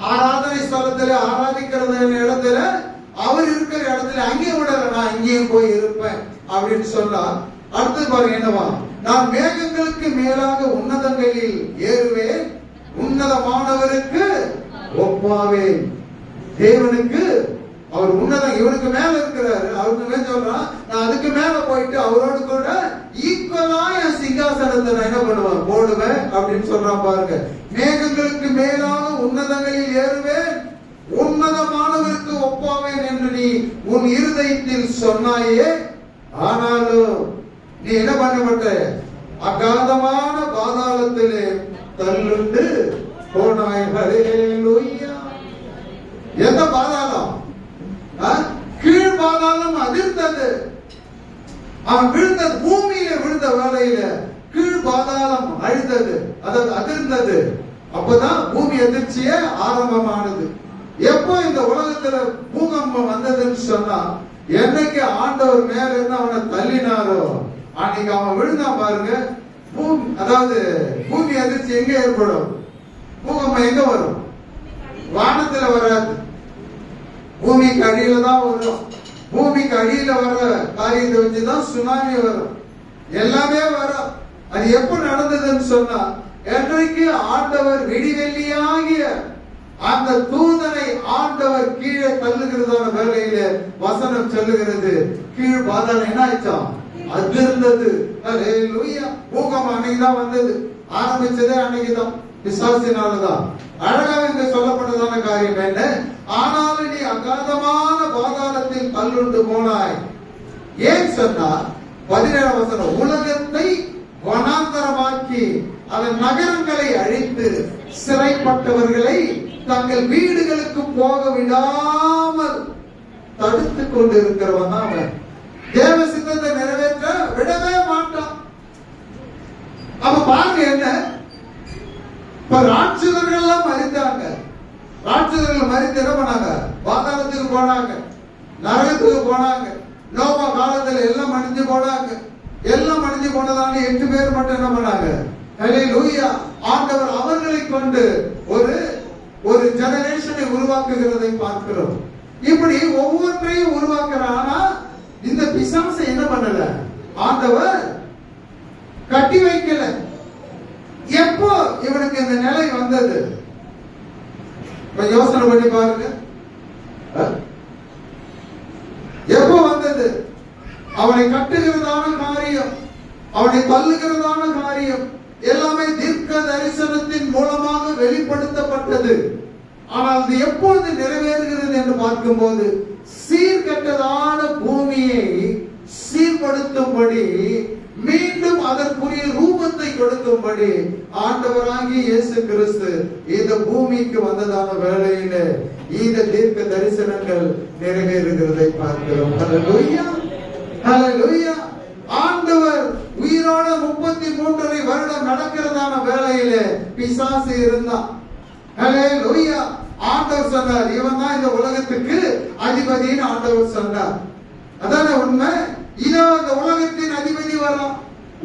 ஆராதனை ஸ்தலத்திலே ஆராதிக்கிறது இடத்துல, அவர் இருக்கிற இடத்துல அங்கே விடல, நான் இங்கேயும் போய் இருப்பேன் அப்படின்னு சொன்னா. அடுத்து பாருங்க என்னவா, நான் மேகங்களுக்கு மேலாக உன்னதங்களில் ஏறுவேன், உன்னதமானவருக்கு ஒப்பாவேன். தேவனுக்கு அவர் உன்னதம், இவனுக்கு மேல இருக்கிறாரு, அவருக்கு சொல்றான், நான் அதுக்கு மேல போயிட்டு அவரோடு கூட ஈக்குவலா என் சிங்காசனத்தை நான் என்ன பண்ணுவேன், போடுவேன் அப்படின்னு சொல்றான் பாருங்க. மேகங்களுக்கு மேலாக உன்னதங்களில் ஏறுவேன், உன்னதமானவருக்கு ஒப்பாவேன் என்று நீ உன் இருதயத்தில் சொன்னாயே. ஆனாலும் நீ என்ன பண்ணப்பட்ட, அகாதமான பாதாளத்திலே தள்ளுண்டு போனாய். ஹல்லேலூயா. எந்த பாதாளம், கீழ் பாதாளம் அதிர்ந்தது. அவன் விழுந்த பூமியில விழுந்த வேளையில கீழ் பாதாளம் அழிந்தது, அதாவது அதிர்ந்தது. அப்பதான் பூமி அதிர்ச்சியே ஆரம்பமானது. எப்போ இந்த உலகத்துல பூகம்பம் வந்ததுன்னு சொன்னா, என்னைக்கு ஆண்டவர் மேல இருந்து அவனை தள்ளினாரோ அன்னைக்கு அவன் விழுந்தான் பாருங்க. அதாவது பூமி அதிர்ச்சி எங்க ஏற்படும்? பூகம்பம் எங்க வரும்? வானத்துல வராது, பூமிக்கு அடியில தான் வரும். பூமிக்கு அடியில வர்ற காரியத்தை வச்சுதான் சுனாமி வரும், எல்லாமே வரும். அது எப்ப நடந்ததுன்னு சொன்னா, என்றைக்கு ஆண்டவர் விடிவெள்ளியாகிய அந்த தூதனை ஆண்டவர் கீழே தள்ளுகிறதான வேலையில வசனம் சொல்லுகிறது, கீழ் பாதாளம் என்ன ஆயிடுச்சாம்? அதிர்ந்தது. அல்லேலூயா. பூகம்பம் அன்னைக்குதான் வந்தது, ஆரம்பிச்சதே அன்னைக்குதான், பிசாசினாலதான். அழகாக இங்க சொல்லப்பட்டதான காரியம் என்ன? ஆனாலும் நீ அகாதமான பாதாளத்தில் தள்ளுண்டு போனாய். ஏன் சொன்னா 17 வசனம், உலகத்தை வனாந்தரமாக்கி அதன் நகரங்களை அழித்து சிறைப்பட்டவர்களை தங்கள் வீடுகளுக்கு போக விடாமல் தடுத்து கொண்டிருக்கிறவன் தான் அவன். தேவ சித்தத்தை நிறைவேற்ற விடவே மாட்டான். அப்ப பாருங்க என்ன, இப்ப ராட்சதர்கள் எல்லாம் மறித்தாங்க. ராட்சதர்கள் மறித்து என்ன பண்ணாங்க? பாதாளத்துக்கு போனாங்க, நரகத்துக்கு போனாங்க. நோவா காலத்துல எல்லாம் மடிஞ்சு போனாங்க. எல்லாம் மடிஞ்சு போனதான 8 பேர் மட்டும் என்ன பண்ணாங்க? ஹல்லேலூயா. ஆண்டவர் அவர்களை கொண்டு ஒரு ஜெனரேஷனை உருவாக்குகிறதை பார்க்கிறோம். இப்படி ஒவ்வொன்றையும் உருவாக்குறான். ஆனா இந்த பிசாசை என்ன பண்ணல? ஆண்டவர் கட்டி வைக்கல. எப்போ இவனுக்கு இந்த நிலை வந்தது? யோசனை பண்ணி பாருங்க. எப்போ வந்தது? அவனை கட்டுகிறதான காரியம், அவனை தள்ளுகிறதான காரியம் எல்லாமே தீர்க்க தரிசனத்தின் மூலமாக வெளிப்படுத்தப்பட்டது. ஆனால் அது எப்பொழுது நிறைவேறுகிறது என்று பார்க்கும்போது, சீர்கெட்டதான பூமியை சீர்படுத்தும்படி, மீண்டும் அதற்குரிய ரூபத்தை கொடுக்கும்படி ஆண்டவராகிய இயேசு கிறிஸ்து இந்த பூமிக்கு வந்ததான வேளையில இந்த தீர்க்க தரிசனங்கள் நிறைவேறுகிறதை பார்க்கிறோம். ஹல்லேலூயா, ஹல்லேலூயா. ஆண்டவர் உயிரோட 33 வருடம் நடக்கிறதான வேளையில பிசாசு இருந்தான். ஹல்லேலூயா. ஆண்டவர் சொன்னார், இவன் தான் இந்த உலகத்துக்கு அதிபதின்னு ஆண்டவர் சொன்னார். அதான உண்மை. இதோ இந்த உலகத்தின் அதிபதி வரான்,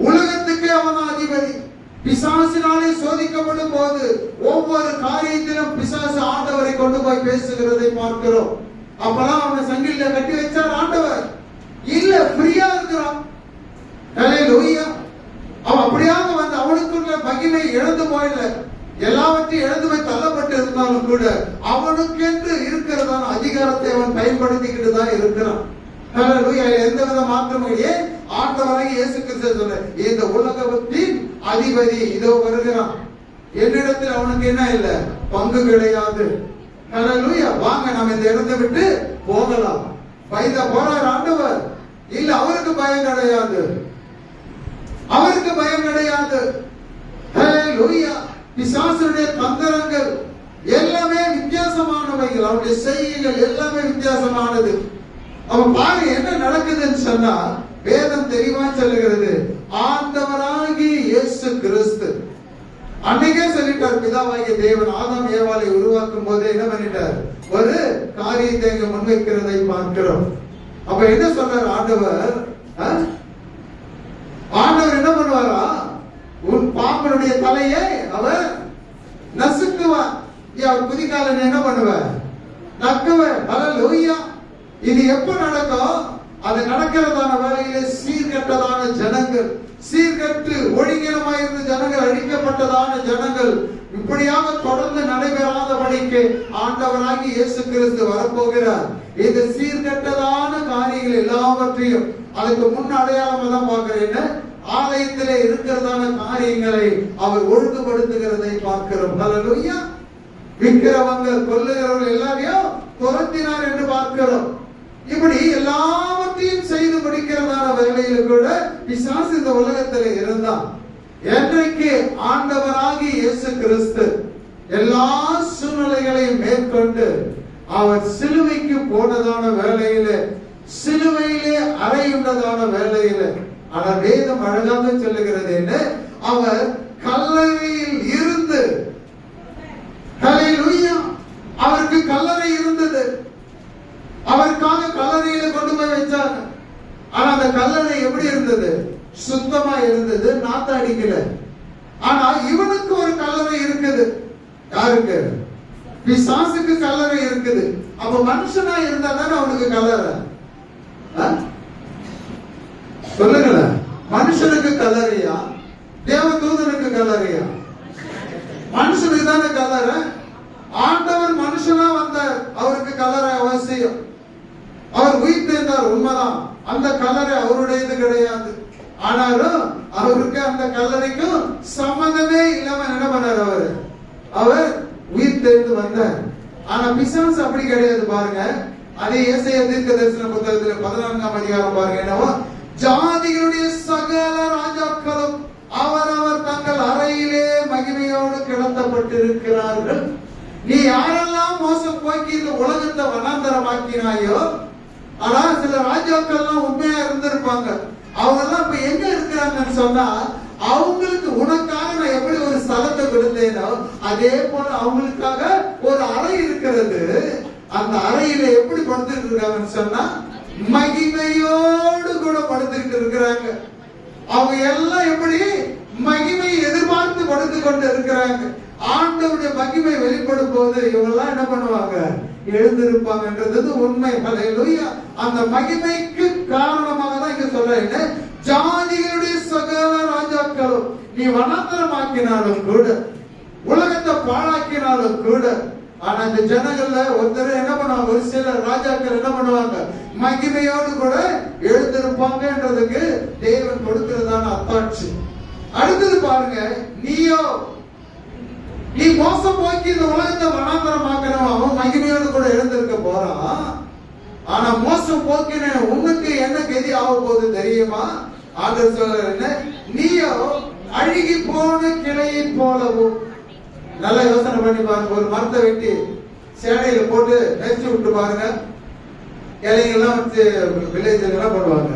உலகத்துக்கே அவன் அதிபதி. பிசாசினாலே சோதிக்கப்படும் போது ஒவ்வொரு காரியத்திலும் பிசாசு ஆண்டவரை கொண்டு போய் பேசுகிறதை பார்க்கிறோம். அப்பெல்லாம் அவனை சங்கிலில கட்டி வச்சார் ஆண்டவர் இல்ல, ஃப்ரீயா இருக்கிறான். ஹல்லேலூயா. அவன் அப்படியாக வந்து அவனுக்குள்ள மகிமை இழந்து போயில, எல்லாவற்றையும் இழந்து போய் தள்ளப்பட்டு இருந்தாலும் கூட அவனுக்கென்று இருக்கிறதான அதிகாரத்தை அவன் பயன்படுத்திக்கிட்டு தான் இருக்கிறான். ஹல்லேலூயா. எந்த வித மாற்றமும் இல்லையே. ஆண்டவராகிய இயேசு கிறிஸ்து சொல்ற, இந்த உலகத்தின் அதிபதி இதோ வருகிறான், என்னிடத்தில் அவனுக்கு என்ன இல்ல, பங்கு கிடையாது. ஹல்லேலூயா. வாங்க நம்ம இந்த இடத்தை விட்டு போகலாம். பயந்த போறார் ஆண்டவர் இல்ல, அவருக்கு பயம் கிடையாது, அவருக்கு பயம் கிடையாது. ஹல்லேலூயா. பிசாசுடைய தந்திரங்கள் எல்லாமே வித்தியாசமானவைகள், அவருடைய செய்கைகள் எல்லாமே வித்தியாசமானது. அவன் பாரு என்ன நடக்குதுன்னு சொன்னா, வேதம் தெளிவா சொல்லுகிறது, ஆண்டவராகிய இயேசு கிறிஸ்து அன்னைக்கே சொல்லிட்டார், பிதாவாகிய தேவன் ஆதாம் ஏவாளை உருவாக்கும் போதே என்ன பண்ணிட்டார்? ஒரு காரியத்தை இங்க முன்வைக்கிறதை பார்க்கிறோம். அப்ப என்ன சொல்றார் ஆண்டவர்? ஆண்டவர் என்ன பண்ணுவாரா? உன் பாம்பனுடைய தலையை அவர் நசுக்குவார், அவர் குதிகாலன் என்ன பண்ணுவார்? நக்குவார். ஹல்லேலூயா. இது எப்ப நடக்கும்? அது நடக்கிறதான வேளையிலே சீர்கெட்டதான ஜனங்கள், சீர்கெட்டு ஒழுங்கினமாயிருந்த ஜனங்கள், அழிக்கப்பட்டதான ஜனங்கள் இப்படியாக தொடர்ந்து நடைபெறாதபடிக்கு ஆண்டவராகி இயேசு கிறிஸ்து வரப்போகிறார். இந்த சீர்கெட்டதான காரியங்கள் எல்லாவற்றையும் அதுக்கு முன் அடையாளமா தான் பார்க்கிறேன். ஆலயத்திலே இருக்கிறதான காரியங்களை அவர் ஒழுங்குபடுத்துகிறதை பார்க்கிறோம். ஹல்லேலூயா. விக்கிரவங்க கொல்லுகிறவர்கள் எல்லாரையும் துரத்தினார் என்று பார்க்கிறோம். இப்படி எல்லாவற்றையும் செய்து முடிக்கிறதான வேலையில கூட பிசாசு இந்த உலகத்தில் இருந்தான். என்றைக்கு ஆண்டவராகி இயேசு கிறிஸ்து எல்லா சூழ்நிலைகளையும் மேற்கொண்டு அவர் சிலுவைக்கு போனதான வேலையில, சிலுவையிலே அறையுண்டதான வேலையில, ஆனால் வேதம் அழகாக சொல்லுகிறது என்ன, அவர் கல்லறையில் இருந்து, ஹல்லேலூயா, அவருக்கு கல்லறை இருந்தது, அவருக்காக கல்லறையில கொண்டு போய் அந்த கல்லறை எப்படி இருந்தது? சுத்தமா இருந்தது, நாத்தம் அடிக்கல. ஆனா இவனுக்கு ஒரு கல்லறை இருக்குது. யாருக்கு? பிசாசுக்கு கல்லறை இருக்குது. அப்ப மனுஷனா இருந்தா தானே அவனுக்கு கல்லறை. சொல்லுங்களேன், மனுஷனுக்கு கல்லறையா தேவதூதனுக்கு கல்லறையா? மனுஷனுக்கு தானே கல்லறை. ஆண்டவர் மனுஷனா வந்தார், அவருக்கு கல்லறை அவசியம். அவர் உயிர்த்தெழுந்தார், உண்மைதான். அந்த கல்லறை அவருடையது கிடையாது. ஆனாலும் அவருக்கு அந்த கல்லறைக்கும் சம்மதமே இல்லாம என்ன பண்ணார்? அவர் உயிர்த்தெழுந்து வந்தார். ஆனா பிசாசு அப்படி கிடையாது. பாருங்க, அதே ஏசாயா தீர்க்கதரிசன புத்தகத்துல 14ஆம் அதிகாரம் பாருங்க. என்னவோ, ஜாதிகளுடைய சகல ராஜாக்களும் அவரவர் தங்கள் அறையிலே மகிமையோடு கிடத்தப்பட்டிருக்கிறார்கள். நீ யாரெல்லாம் மோசம் போக்கி இந்த உலகத்தை வனாந்தரமாக்கினாயோ, ஆனா சில ராஜாக்கள் எல்லாம் உண்மையா இருந்திருப்பாங்க. அவங்க எல்லாம் இப்ப எங்க இருக்கிறாங்கன்னு சொன்னா, அவங்களுக்கு உனக்காக நான் எப்படி ஒரு ஸ்தலத்தை கொடுத்தேனோ அதே போல அவங்களுக்காக ஒரு அறை இருக்கிறது. அந்த அறையில எப்படி படுத்துட்டு இருக்காங்கன்னு சொன்னா, மகிமையோடு கூட படுத்துக்கிட்டு இருக்கிறாங்க. அவங்க எல்லாம் எப்படி மகிமை எதிர்பார்த்து படுத்து கொண்டு இருக்கிறாங்க. ஆண்டவருடைய மகிமை வெளிப்படும் போது இவங்க எல்லாம் என்ன பண்ணுவாங்க? எழுந்திருப்பாங்கன்றது உண்மை. ஹல்லேலூயா. அந்த மகிமைக்கு காரணமாக தான் இங்க சொல்றேன், ஜாதிகளுடைய சகல ராஜாக்களும் நீ வனாந்தரமாக்கினாலும் கூட, உலகத்தை பாழாக்கினாலும் கூட, ஆனா இந்த ஜனங்கள்ல ஒருத்தர் என்ன பண்ணுவாங்க? ஒரு சில ராஜாக்கள் என்ன பண்ணுவாங்க? மகிமையோடு கூட எழுந்திருப்பாங்கன்றதுக்கு தேவன் கொடுக்கிறதான அத்தாட்சி. அடுத்தது பாருங்க, நீ மோசம் போக்கி இந்த உலகத்தை வனாந்தரமாக்கணும், அவன் மகிமையோடு கூட எழுந்திருக்க போறான். ஆனா மோசம் போக்கின உனக்கு என்ன கதி ஆக போகுது தெரியுமா? ஆண்டவர் சொல்ற, நீயோ அழுகி போன கிளையை போலவும். நல்லா யோசனை பண்ணி பாருங்க. ஒரு மரத்தை வெட்டி சேனையில போட்டு நெச்சு விட்டு பாருங்க. இலைங்கெல்லாம் வச்சு வில்லேஜ் எல்லாம் போடுவாங்க,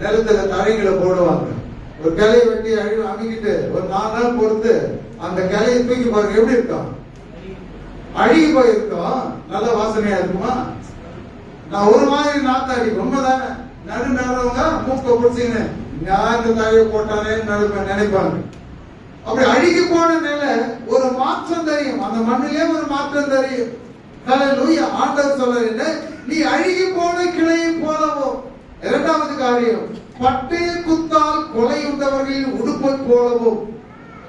நிலத்துல தரைகளை போடுவாங்க. ஒரு கிளையை வெட்டி அமைக்கிட்டு ஒரு 4 நாள் பொறுத்து அந்த கிளையை தூக்கி பாருங்க, எப்படி இருக்கும்? அழுகி போயிருக்கும். நல்ல வாசனையா இருக்குமா? நான் ஒரு மாதிரி நாத்த அடிக்கும். உண்மைதானே? நடுறவங்க மூக்க பிடிச்சிங்க, யாரு தழையை போட்டானே நினைப்பாங்க. அப்படி அழுகி போன நிலை ஒரு மாற்றம் தெரியும், அந்த மண்ணிலே ஒரு மாற்றம் தெரியும். ஹல்லேலூயா. ஆண்டவர் சொல்ற, நீ அழுகி போன கிளையை போலவோ. இரண்டாவது காரியம், பட்டய குத்தால் கொலையுண்டவர்களின் உடுப்பை போலவும்.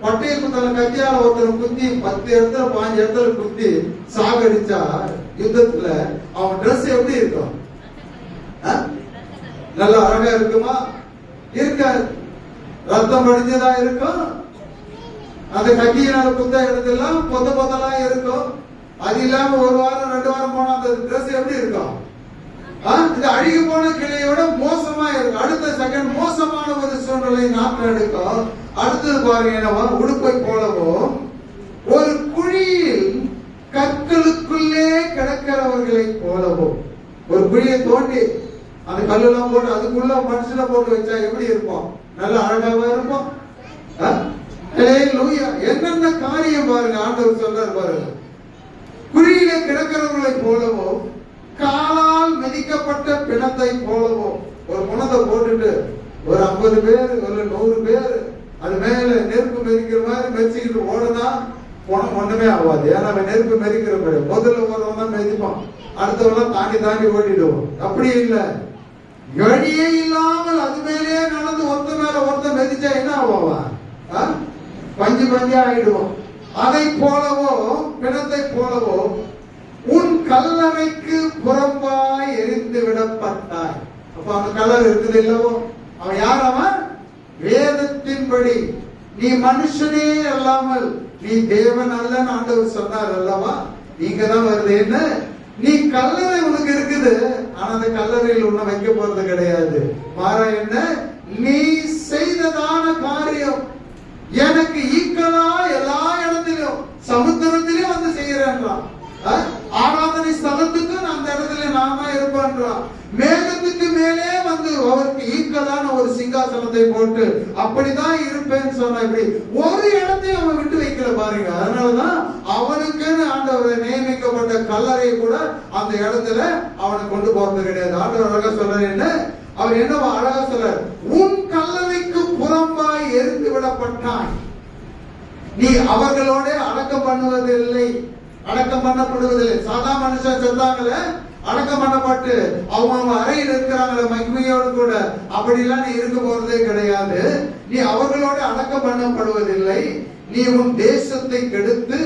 பட்டய குத்தால கத்தியால ஒருத்தர் குத்தி 10 இடத்துல 5 இடத்துல குத்தி சாகடிச்சா யுத்தத்துல அவன் டிரெஸ் எப்படி இருக்கும்? நல்ல அழகா இருக்குமா? இருக்காது. ரத்தம் படிஞ்சதா இருக்கும். அந்த கத்தியினால குத்த இடத்தெல்லாம் பொத்தலாம் இருக்கும். அது இல்லாம 1 வாரம் 2 வாரம் போனா அந்த டிரெஸ் எப்படி இருக்கும்? இது அழுகி போன கிளையோட மோசமா இருக்கு. அடுத்த செகண்ட் மோசமான ஒரு சூழ்நிலை நாட்கள் எடுக்கும். அடுத்தது பாருங்க, என்னவா? உடுப்பை போலவோ ஒரு குழியில் கற்களுக்குள்ளே கிடக்கிறவர்களை போலவோ. ஒரு குழியை தோண்டி அந்த கல்லெல்லாம் போட்டு அதுக்குள்ள மனுஷனை போட்டு வச்சா எப்படி இருப்போம்? நல்ல அழகாவா இருப்போம். என்னென்ன காரியம் பாருங்க ஆண்டவர் சொல்றாரு பாருங்க. குழியிலே கிடக்கிறவர்களை போலவோ, காலால் மிதிக்கப்பட்ட பிணத்தை போலவோ. ஒரு முனத்தை போட்டுட்டு ஒரு 50 பேர் ஒரு 100 பேர் அது மேல நெருப்பு மெரிக்கிற மாதிரி மெரிச்சுக்கிட்டு ஓடுனா போனம் ஒண்ணுமே ஆகாது. ஏன்னா நெருப்பு மெரிக்கிற மாதிரி முதல்ல ஓடுறவன் தான் மெதிப்பான், அடுத்தவெல்லாம் தாண்டி ஓடிடுவோம். அப்படி இல்லை, வழியே இல்லாமல் அது மேலே நடந்து ஒருத்த மேல ஒருத்த மெதிச்சா என்ன ஆவான்? பஞ்சா ஆயிடுவோம். அதை போலவோ பிணத்தை போலவோ உன் கல்லறைக்கு புறம்பாய் எரிந்து விடப்பட்டாய். அப்ப அவன் கல்லறை இருக்குது இல்லவோ? அவன் யார்? அவன் வேதத்தின்படி நீ மனுஷனே அல்லாமல் நீ தேவன் அல்லன்னு ஆண்டவர் சொன்னார் அல்லவா? நீங்க தான் வருது. என்ன? நீ கல்லறை உனக்கு இருக்குது, ஆனா அந்த கல்லறையில் உன்னை வைக்க போறது கிடையாது. மாறா என்ன? நீ செய்ததான காரியம் எனக்கு ஈக்குவலா எல்லா இடத்திலும் சமுத்திரத்திலும் வந்து செய்யறேன்றான். ஆராதனை ஸ்தலத்துக்கு அந்த இடத்துல நாம இருப்பான்றான். மேகத்துக்கு மேலே வந்து அவருக்கு ஈக்குவலான ஒரு சிங்காசனத்தை போட்டு அப்படிதான் இருப்பேன்னு சொன்ன. இப்படி ஒரு இடத்தையும் அவன் விட்டு வைக்கல பாருங்க. அதனாலதான் அவனுக்குன்னு ஆண்டவர் நியமிக்கப்பட்ட செய்யப்பட்ட கல்லறை கூட அந்த இடத்துல அவனை கொண்டு போறது கிடையாது. ஆண்டவர் அழகா சொல்றாரு என்ன, அவர் என்னவா அழகா சொல்றார், உன் கல்லறைக்கு புறம்பாய் எரிந்து விடப்பட்டாய், நீ அவர்களோட அடக்கம் பண்ணுவதில்லை, அடக்கம் பண்ணப்படுவதில்லை. சாதா மனுஷன் செத்தாங்களே, அடக்கம் பண்ணப்பட்டு அவங்க அறையில் இருக்கிறாங்களே மகிமையோடு கூட, அப்படிலாம் நீ இருக்க போறதே கிடையாது. நீ அவர்களோட அடக்கம் பண்ணப்படுவதில்லை. நீ உன் தேசத்தை கெடுத்து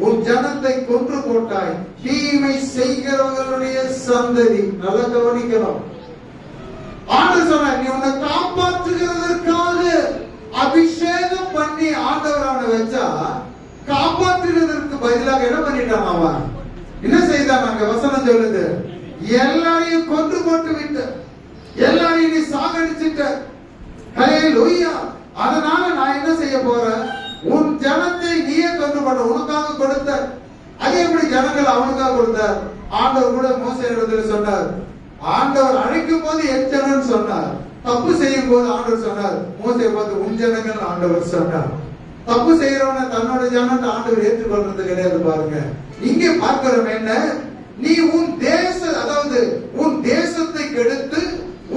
உன் ஜனத்தை கொன்று போட்டாய், தீமை செய்கிறவர்களுடைய சந்ததி. நல்லா கவனிக்கணும். ஆண்டவர் சொன்னார், நீ உன்னை காப்பாற்றுகிறதற்காக அபிஷேகம் பண்ணி ஆண்டவர் அவனை வச்சா, காப்பாற்றுகிறதற்கு பதிலாக என்ன பண்ணிட்டான் அவன்? என்ன செய்தான்? அங்க வசனம் சொல்லுது, எல்லாரையும் கொன்று போட்டு விட்ட, எல்லாரையும் நீ சாகடிச்சிட்ட. ஹல்லேலூயா. அதனால நான் என்ன செய்ய போறேன், உன் ஜனத்தை நீயே கொன்று போட்ட, உனக்காக கொடுத்த. அதே எப்படி ஜனங்கள் அவனுக்காக கொடுத்தார்? ஆண்டவர் கூட மோசேயிடத்தில் சொன்னார், ஆண்டவர் அழைக்கும் போது என் ஜனம் சொன்னார், தப்பு செய்யும் போது ஆண்டவர் சொன்னார், மோசே பார்த்து உன் ஜனங்கள் ஆண்டவர் சொன்னார். தப்பு செய்யறவன தன்னோட ஜனத்தை ஆண்டவர் ஏற்றுக்கொள்றது கிடையாது. பாருங்க, இங்கே பார்க்கிறோம் என்ன, நீ உன் தேச, அதாவது உன் தேசத்தை கெடுத்து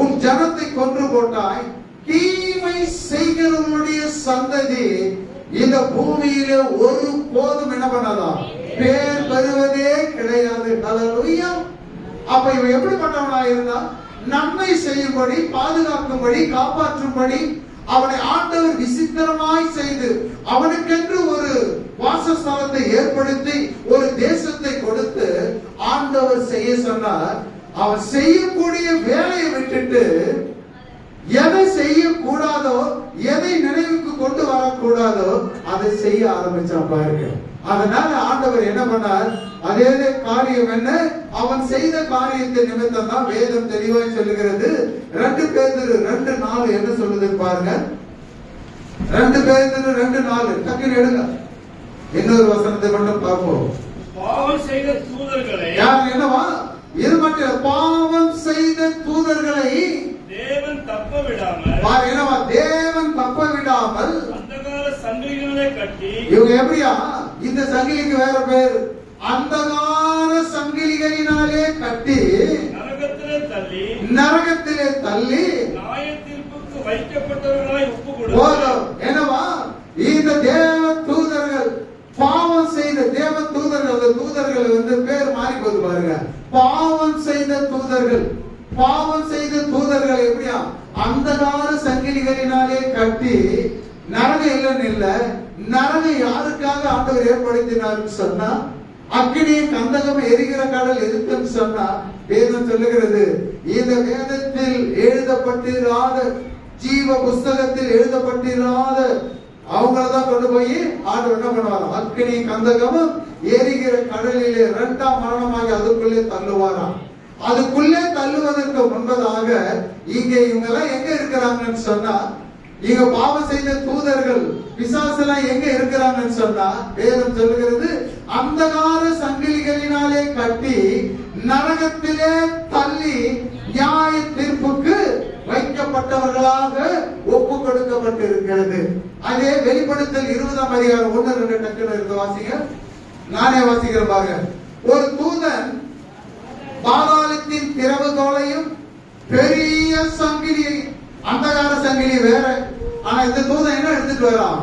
உன் ஜனத்தை கொன்று போட்டாய், தீமை செய்கிறவனுடைய சந்ததி இந்த பூமியில ஒரு போதும் என்ன பண்ணலாம், பேர் பெறுவதே கிடையாது. ஹல்லேலூயா. அப்ப இவன் எப்படிப்பட்டவனா இருந்தா, நன்மை செய்யும்படி, பாதுகாக்கும்படி, காப்பாற்றும்படி அவனை ஆண்டவர் விசித்திரமாய் செய்து அவனுக்கென்று ஒரு வாசஸ்தலத்தை ஏற்படுத்தி ஒரு தேசத்தை கொடுத்து ஆண்டவர் செய்ய சொன்னார். அவன் செய்யக்கூடிய வேலையை விட்டுட்டு எதை செய்யக்கூடாதோ, எதை நினைவுக்கு கொண்டு வரக்கூடாதோ அதை செய்ய ஆரம்பிச்சான். பாருங்க, அதனால ஆண்டவர் என்ன பண்ணார், அதே காரியம் என்ன, அவன் செய்த காரியத்தை நிமித்தம் தான் வேதம் தெளிவாய் சொல்லுகிறது. 2 பேதுரு 2:4 என்ன சொல்லுது பாருங்க. 2 பேதுரு 2:4 டக்குனு எடுங்க. இன்னொரு வசனத்தை மட்டும் பார்ப்போம். பாவம் செய்த தூதர்களை, யார் என்னவா, இது மட்டும், பாவம் செய்த தூதர்களை தேவன் தப்ப விடாமல், என்னவா, தேவன் தப்ப விடாமல் அந்தகார சங்கிலிகளை கட்டி, இவங்க எப்படியா, இந்த சங்கிலிக்கு வேற பேர், அந்தகார சங்கிலிகளினாலே கட்டி நரகத்திலே தள்ளி நியாய தீர்ப்புக்கு வைக்கப்பட்டவர்களாய் ஒப்பு கொடுத்தார். என்னவா, இந்த தேவ தூதர்கள், பாவம் செய்த தேவ தூதர்கள், தூதர்கள் பேர் மாறி போது பாருங்க. பாவம் செய்த தூதர்கள், பாவம் செய்த தூதர்கள் எப்படியா, அந்தகார சங்கிலிகளினாலே கட்டி, நரகம் இல்லைன்னு இல்ல, நரகம் யாருக்காக ஆண்டவர் ஏற்படுத்தினார்னு சொன்னா, அக்கினியை கந்தகம் எரிகிற கடல் இருக்குன்னு சொன்னா, வேதம் சொல்லுகிறது, இந்த வேதத்தில் எழுதப்பட்டிராத, ஜீவ புஸ்தகத்தில் எழுதப்பட்டிராத அவங்களதான் கொண்டு போய் ஆண்டவர் என்ன பண்ணுவார், அக்கினி கந்தகமும் எரிகிற கடலிலே 2ஆம் மரணமாகி அதுக்குள்ளே தள்ளுவாராம். அதுக்குள்ளே தள்ளுவதற்கு முன்பதாக இங்க இவங்க எல்லாம் எங்க இருக்கிறாங்கன்னு சொன்னா, இங்க பாவம் செய்த தூதர்கள், பிசாசெல்லாம் எங்க இருக்கிறாங்கன்னு சொன்னா, வேதம் சொல்லுகிறது, அந்தகார சங்கிலிகளினாலே கட்டி நரகத்திலே தள்ளி நியாய தீர்ப்புக்கு வைக்கப்பட்டவர்களாக ஒப்பு கொடுக்கப்பட்டிருக்கிறது. அதே வெளிப்படுத்தல் 20ஆம் அதிகாரம் 1-2 டக்குனு இருக்க வாசிங்க. நானே வாசிக்கிறேன் பாருங்க. ஒரு தூதன் பாதாளத்தின் திறவுகோலையும் பெரிய சங்கிலியை, அந்தகார சங்கிலி வேற, ஆனா இந்த தூதன் என்ன எடுத்துட்டு வரான்,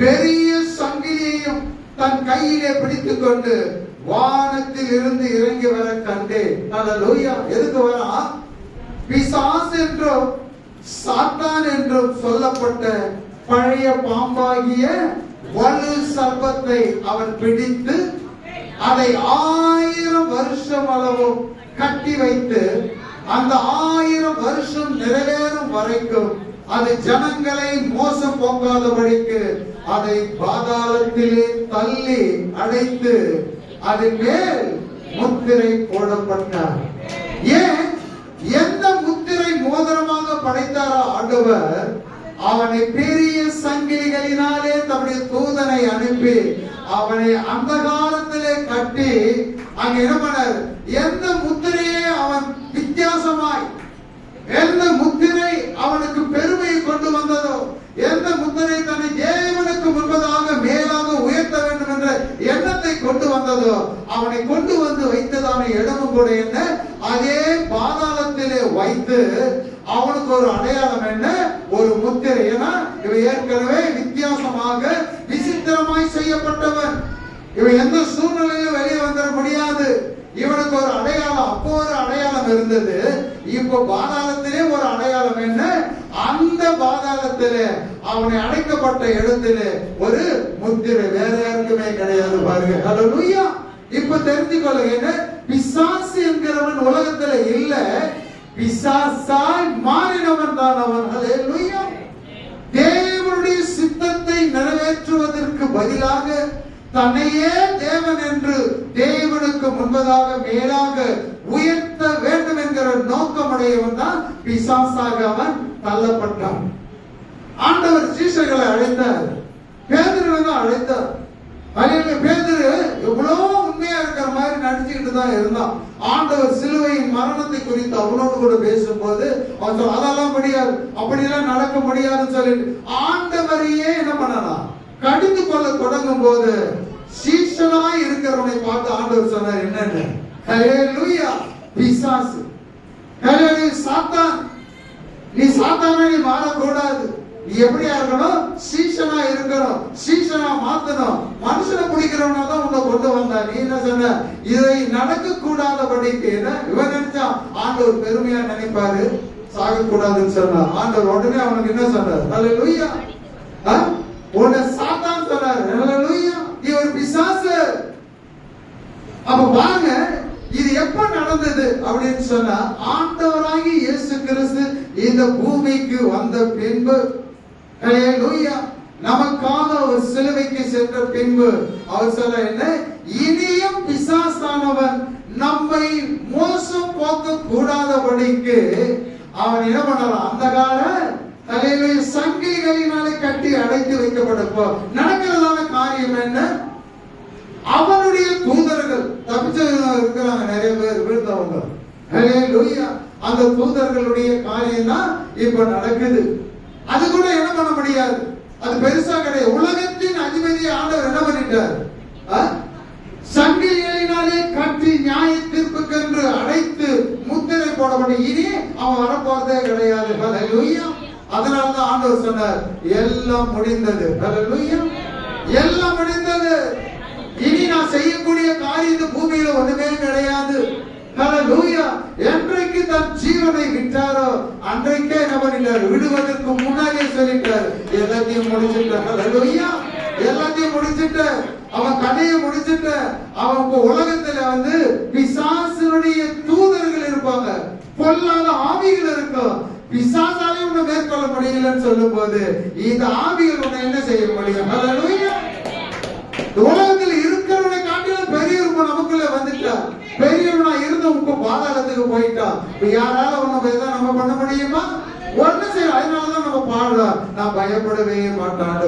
பெரிய சங்கிலியையும் தன் கையிலே பிடித்துக் கொண்டு வானத்தில் இருந்து இறங்கி வர கண்டேன். ஹல்லேலூயா. எதுக்கு வரான், பிசாசு என்றும் சாத்தான் என்றும் சொல்லப்பட்ட பழைய பாம்பாகிய வலு சர்ப்பத்தை அவன் பிடித்து அதை 1000 வருஷம் அளவும் கட்டி வைத்து, அந்த 1000 வருஷம் நிறைவேறும் வரைக்கும் அது ஜனங்களை மோசம் போக்காதபடிக்கு அதை பாதாளத்திலே தள்ளி அடைத்து அதன் மேல் முத்திரை போடப்பட்டார். ஏன், எந்த முத்திரை மோதிரமாக படைத்தாரோ ஆண்டவர், அவனை பெரிய சங்கிலிகளினாலே தம்முடைய தூதனை அனுப்பி அவனை அந்த காலத்திலே கட்டி அங்க என்ன பண்ணார், எந்த முத்திரையே அவன் வித்தியாசமாய், எந்த முத்திரை அவனுக்கு பெருமையை கொண்டு வந்ததோ, எந்த முத்திரை தன்னை தேவனுக்கு முன்பதாக மேலாக உயர்த்த வேண்டும் என்ற எண்ணத்தை கொண்டு வந்ததோ, அவனை கொண்டு வந்து வைத்ததான இடமும் கூட என்ன, அதே பாதாளத்திலே வைத்து அவனுக்கு ஒரு அடையாளம் என்ன, ஒரு முத்திரை. ஏன்னா இவன் ஏற்கனவே வித்தியாசமாக விசித்திரமாய் செய்யப்பட்டவன். இவன் எந்த சூழ்நிலையிலும் வெளியே வந்துட முடியாது. இவனுக்கு ஒரு அடையாளம், அப்போ ஒரு அடையாளம் இருந்தது. இப்போ பாதாளத்திலே ஒரு அடையாளம் என்ன, அந்த பாதாளத்திலே அவனை அடைக்கப்பட்ட இடத்திலே ஒரு முத்திரை. வேற யாருக்குமே கிடையாது பாருங்க. ஹல்லேலூயா. இப்ப தெரிஞ்சுக்கொள்ளுங்க, பிசாசு என்கிறவன் உலகத்துல இல்ல, பிசாசாய் மாறினவன் தான் அவன். ஹல்லேலூயா. தேவனுடைய சித்தத்தை நிறைவேற்றுவதற்கு பதிலாக தன்னையே தேவன் என்று தேவனுக்கு முன்பதாக மேலாக உயர்த்த வேண்டும் என்கிற நோக்கமுடையவன் தான் பிசாசாக அவன் தள்ளப்பட்டான். ஆண்டவர் சீஷர்களை அழைத்தார், பேதுருவை தான் அழைத்தார். பேதுரு எவ்வளவு உண்மையா இருக்கிற மாதிரி நடிச்சுக்கிட்டு தான் இருந்தான். ஆண்டவர் சிலுவையின் மரணத்தை குறித்து அவனோடு கூட பேசும்போது அவன் சொல்ல, அதெல்லாம் முடியாது, அப்படியெல்லாம் நடக்க முடியாதுன்னு சொல்லிட்டு ஆண்டவரையே என்ன பண்ணலாம், கடிந்து கொள்ள தொடங்கும் போது சீஷனாய் இருக்கிறவனை பார்த்து ஆண்டவர் சொன்னார், என்னன்னு, ஹல்லேலூயா, பிசாசு, ஹல்லேலூயா, சாத்தான், நீ சாத்தானா நீ மாறக்கூடாது. நீ எப்படியா இருக்கணும், சீஷனா இருக்கணும், சீஷனா மாத்தணும். மனுஷனை பிடிக்கிறவனா தான் உன்னை கொண்டு வந்தா. நீ என்ன சொன்ன, இதை நடக்க கூடாதபடிக்கு. இவன் நினைச்சா ஆண்டவர் பெருமையா நினைப்பாரு, சாக கூடாதுன்னு சொன்னா. ஆண்டவர் உடனே அவனுக்கு என்ன சொன்னார், ஹல்லேலூயா, உன்னை சாத்தான் சொன்னார், ஹல்லேலூயா, நீ ஒரு பிசாசு. அப்ப பாருங்க, இது எப்ப நடந்தது அப்படின்னு சொன்னா, ஆண்டவராகி இயேசு கிறிஸ்து இந்த பூமிக்கு வந்த பின்பு, ஹல்லேலூயா, நமக்காக ஒரு சிலுவைக்கு சென்ற பின்பு அவர் சொல்ல என்ன, இனியும் பிசாசானவன் நம்மை மோசம் போக்க கூடாதபடிக்கு அவன் என்ன பண்ணலாம், அந்த கால ஹல்லேலூயா சங்கிலிகளினாலே கட்டி அடைத்து வைக்கப்பட்டப்போ நடக்கிறதான காரியம் என்ன, அவனுடைய தூதர்கள் தப்பிச்சவங்க இருக்கிறாங்க, நிறைய பேர் விழுந்தவங்க. ஹல்லேலூயா, அந்த தூதர்களுடைய காரியம் தான் இப்ப நடக்குது. அது கூட என்ன பண்ண முடியாது, அது பெருசா கிடையாது. உலகத்தின் அதிபதியை ஆண்டவர் என்ன பண்ணிட்டார், சங்கிலிகளினாலே கட்டி நியாய தீர்ப்புக்கென்று அடைத்து முத்திரை போடப்பட்ட இனி அவன் வரப்போறதே கிடையாது. ஹல்லேலூயா. அதனாலதான் ஆண்டவர் சொன்னார், எல்லாம் முடிந்தது. ஹல்லேலூயா, எல்லாம் முடிந்தது. இனி நான் செய்யக்கூடிய காரியம் இந்த பூமியில ஒண்ணுமே கிடையாது. ஹல்லேலூயா. என்றைக்கு தன் ஜீவனை விட்டாரோ அன்றைக்கே என்ன பண்ணிட்டார், விடுவதற்கு முன்னாடியே சொல்லிட்டார், எல்லாத்தையும் முடிச்சிட்டார். ஹல்லேலூயா, எல்லாத்தையும் முடிச்சிட்ட, அவன் கதையை முடிச்சிட்ட. அவன் உலகத்துல பிசாசுடைய தூதர்கள் இருப்பாங்க, பொல்லாத ஆவிகள் இருக்கும். பிசாசாலே உன்னை மேற்கொள்ள முடியலன்னு சொல்லும் போது இந்த ஆவிகள் உன்னை என்ன செய்ய முடியும். ஹல்லேலூயா. உலகத்தில் இருக்கிறவனை காட்டிலும் பெரியவன் நமக்குள்ள வந்துட்டா, பெரியவனா இருந்தவங்க பாதாளத்துக்கு போயிட்டா. யாரால ஒண்ணு தான் நம்ம பண்ண முடியுமா, ஒண்ணு செய்ய. அதனாலதான் நம்ம பாடலாம், நான் பயப்படவே மாட்டான்.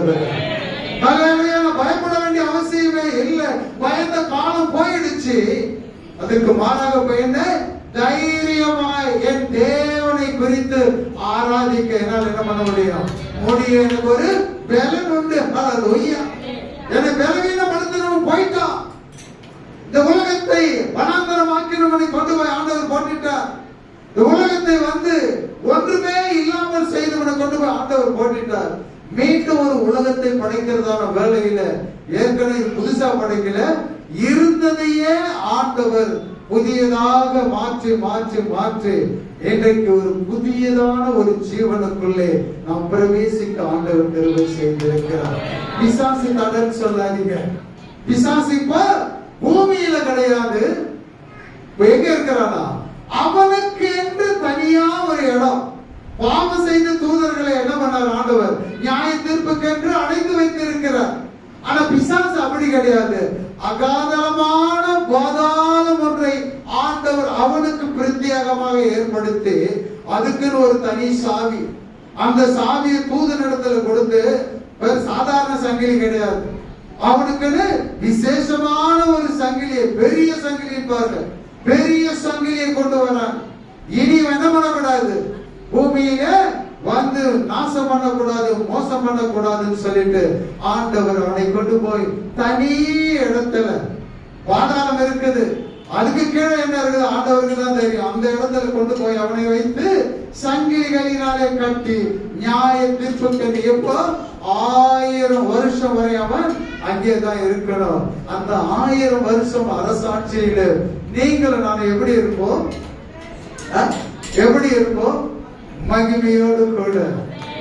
நான் பயப்பட வேண்டிய அவசியமே இல்லை. பயந்த காலம் போயிடுச்சு. அதுக்கு மாறாக பயந்த தைரியமாய் என் தேவனை குறித்து ஆராதிக்க என்னால் என்ன பண்ண முடியும், எனக்கு ஒரு பலன் உண்டு. ஹல்லேலூயா. என்னை பலவீனப்படுத்தினவன் போயிட்டான். இந்த உலகத்தை வனாந்தரமாக்கினவனை கொண்டு போய் ஆண்டவர் போட்டுட்டார். இந்த உலகத்தை ஒன்றுமே இல்லாமல் செய்தவனை கொண்டு போய் ஆண்டவர் போட்டுட்டார். மீண்டும் ஒரு உலகத்தை படைக்கிறதான வேலையில ஏற்கனவே புதுசா படைக்கல, இருந்ததையே ஆண்டவர் புதியதாக மாற்றி மாற்றி மாற்றி இன்றைக்கு ஒரு புதியதான ஒரு ஜீவனுக்குள்ளே நாம் பிரவேசிக்க ஆண்டவர் கிருபை செய்திருக்கிறார். பிசாசு தடன்னு சொல்லாதீங்க. பிசாசு இப்ப பூமியில கிடையாது, எங்க இருக்கிறானா, அவனுக்கு என்று தனியா ஒரு இடம். பாவம் செய்த தூதர்களை என்ன பண்ணார் ஆண்டவர், நியாய தீர்ப்புக்கு என்று அடைத்து வைத்திருக்கிறார். ஆனா பிசாசு அப்படி கிடையாது. அகாதமான பாதாளம் ஒன்றை ஆண்டவர் அவனுக்கு பிரத்யேகமாக ஏற்படுத்தி அதுக்குன்னு ஒரு தனி சாவி, அந்த சாவியை தூதனிடத்துல கொடுத்து, சாதாரண சங்கிலி கிடையாது, அவனுக்குன்னு விசேஷமான ஒரு சங்கிலியை, பெரிய சங்கிலி பாருங்க, பெரிய சங்கிலியை கொண்டு வரான். இனி என்ன பண்ணக்கூடாது, பூமியில நாசம் பண்ணக்கூடாது, மோசம் பண்ணக்கூடாதுன்னு சொல்லிட்டு ஆண்டவர் அவனை கொண்டு போய் தனி இடத்துல பாதாளம் இருக்குது, அதுக்கு கீழே என்ன இருக்குது ஆண்டவருக்கு தான் தெரியும். அந்த இடத்துல கொண்டு போய் அவனை வைத்து சங்கிலிகளினாலே கட்டி நியாய தீர்ப்புக்கு எப்போ 1000 வருஷம் வரை அவன் அங்கேதான் இருக்கணும். அந்த 1000 வருஷம் அரசாட்சியில நீங்களும் நான் எப்படி இருப்போம்? எப்படி இருப்போம்? மகிமையோடு கூட.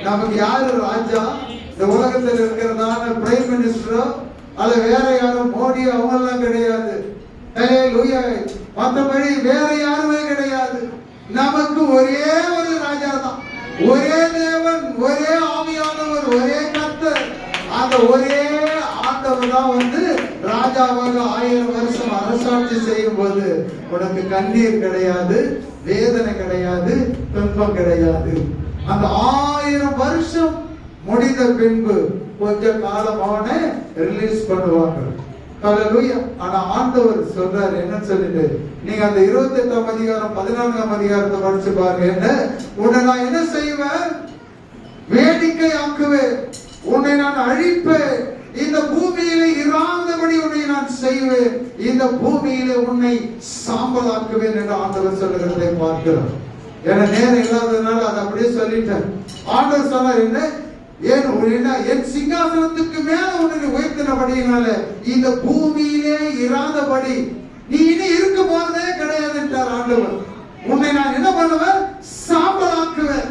நமக்கு யாரு ராஜா? இந்த உலகத்தில் இருக்கிறதான பிரைம் மினிஸ்டரோ அல்ல வேற யாரும் மோடி அவங்க எல்லாம் கிடையாது. மற்றபடி வேற யாருமே கிடையாது. நமக்கு ஒரே ஒரு ராஜா தான், ஒரே தேவன், ஒரே ஆவியானவர், ஒரே கர்த்தர். அந்த ஒரே ஆண்டவர் தான் ராஜாவாக 1000 வருஷம் அரசாட்சி செய்யும் போது உனக்கு கண்ணீர் கிடையாது, வேதனை கிடையாது, துன்பம் கிடையாது. அந்த 1000 வருஷம் முடிந்த பின்பு கொஞ்ச காலம் அவனை ரிலீஸ் பண்ணுவாங்க. ஹல்லேலூயா. ஆனா ஆண்டவர் சொல்றாரு என்னன்னு சொல்லிட்டு, நீங்க அந்த 28ஆம் அதிகாரம் 14ஆம் அதிகாரத்தை படிச்சு பாருங்க. என்ன உன்னை நான் என்ன செய்வேன்? வேடிக்கை ஆக்குவேன், உன்னை நான் அழிப்பேன், இந்த பூமியிலே இராதபடி உன்னை நான் செய்வேன், இந்த பூமியிலே உன்னை சாம்பலாக்குவேன் என்று ஆண்டவர் சொல்லுகிறதை பார்க்கிறோம். ஏன்னா நேரம் இல்லாததுனால அதை அப்படியே சொல்லிட்டேன். ஆண்டவர் சொன்னார் என்ன? என் சிங்காசனத்துக்கு மேல உன்னை உயர்த்தினபடியினால இந்த பூமியிலே இராதபடி நீ இனி இருக்க போறதே கிடையாது என்றார் ஆண்டவர். உன்னை நான் என்ன பண்ணுவேன்? சாம்பலாக்குவேன்,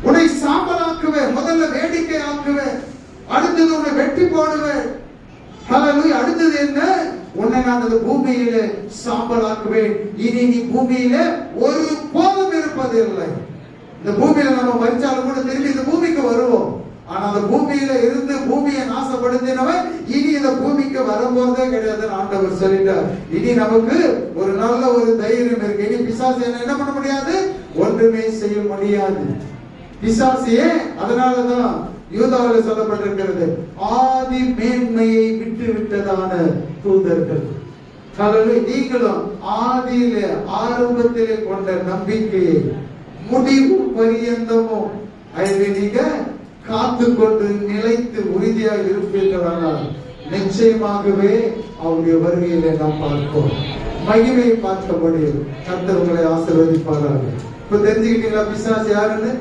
உன்னை சாம்பலாக்குவேன். முதல்ல வேடிக்கை ஆக்குவேன், அடுத்தது உன்னை வெட்டி போடுவேன். அடுத்தது என்ன? உன்னை நான் அந்த பூமியிலே சாம்பலாக்குவேன். இனி நீ பூமியிலே ஒரு போதும் இருப்பதில்லை. இந்த பூமியில நம்ம மரிச்சாலும் கூட திரும்பி இந்த பூமிக்கு வருவோம். ஆனா அந்த பூமியில இருந்து பூமியை நாசப்படுத்தினவன் இனி இந்த பூமிக்கு வரும்போதே கிடையாது ஆண்டவர் சொல்லிட்டார். இனி நமக்கு ஒரு நல்ல ஒரு தைரியம் இருக்கு. இனி பிசாசு என்ன பண்ண முடியாது? ஒன்றுமே செய்ய முடியாது. பிசாசியே அதனாலதான் யூதாவில் சொல்லப்பட்டிருக்கிறது, ஆதி மேன்மையை விட்டு விட்டதான தூதர்கள். நீங்களும் ஆதியிலே ஆரம்பத்திலே கொண்ட நம்பிக்கையை முடிவு பரியந்தமும் அதை நீங்க காத்து கொண்டு நிலைத்து உறுதியாக இருப்பீர்களானால் நிச்சயமாகவே அவருடைய வருகையிலே நாம் பார்ப்போம், மகிமையை பார்க்க முடியும். கர்த்தர் உங்களை ஆசீர்வதிப்பார்கள். இப்ப தெரிஞ்சுக்கிட்டீங்களா பிசாசு யாருன்னு?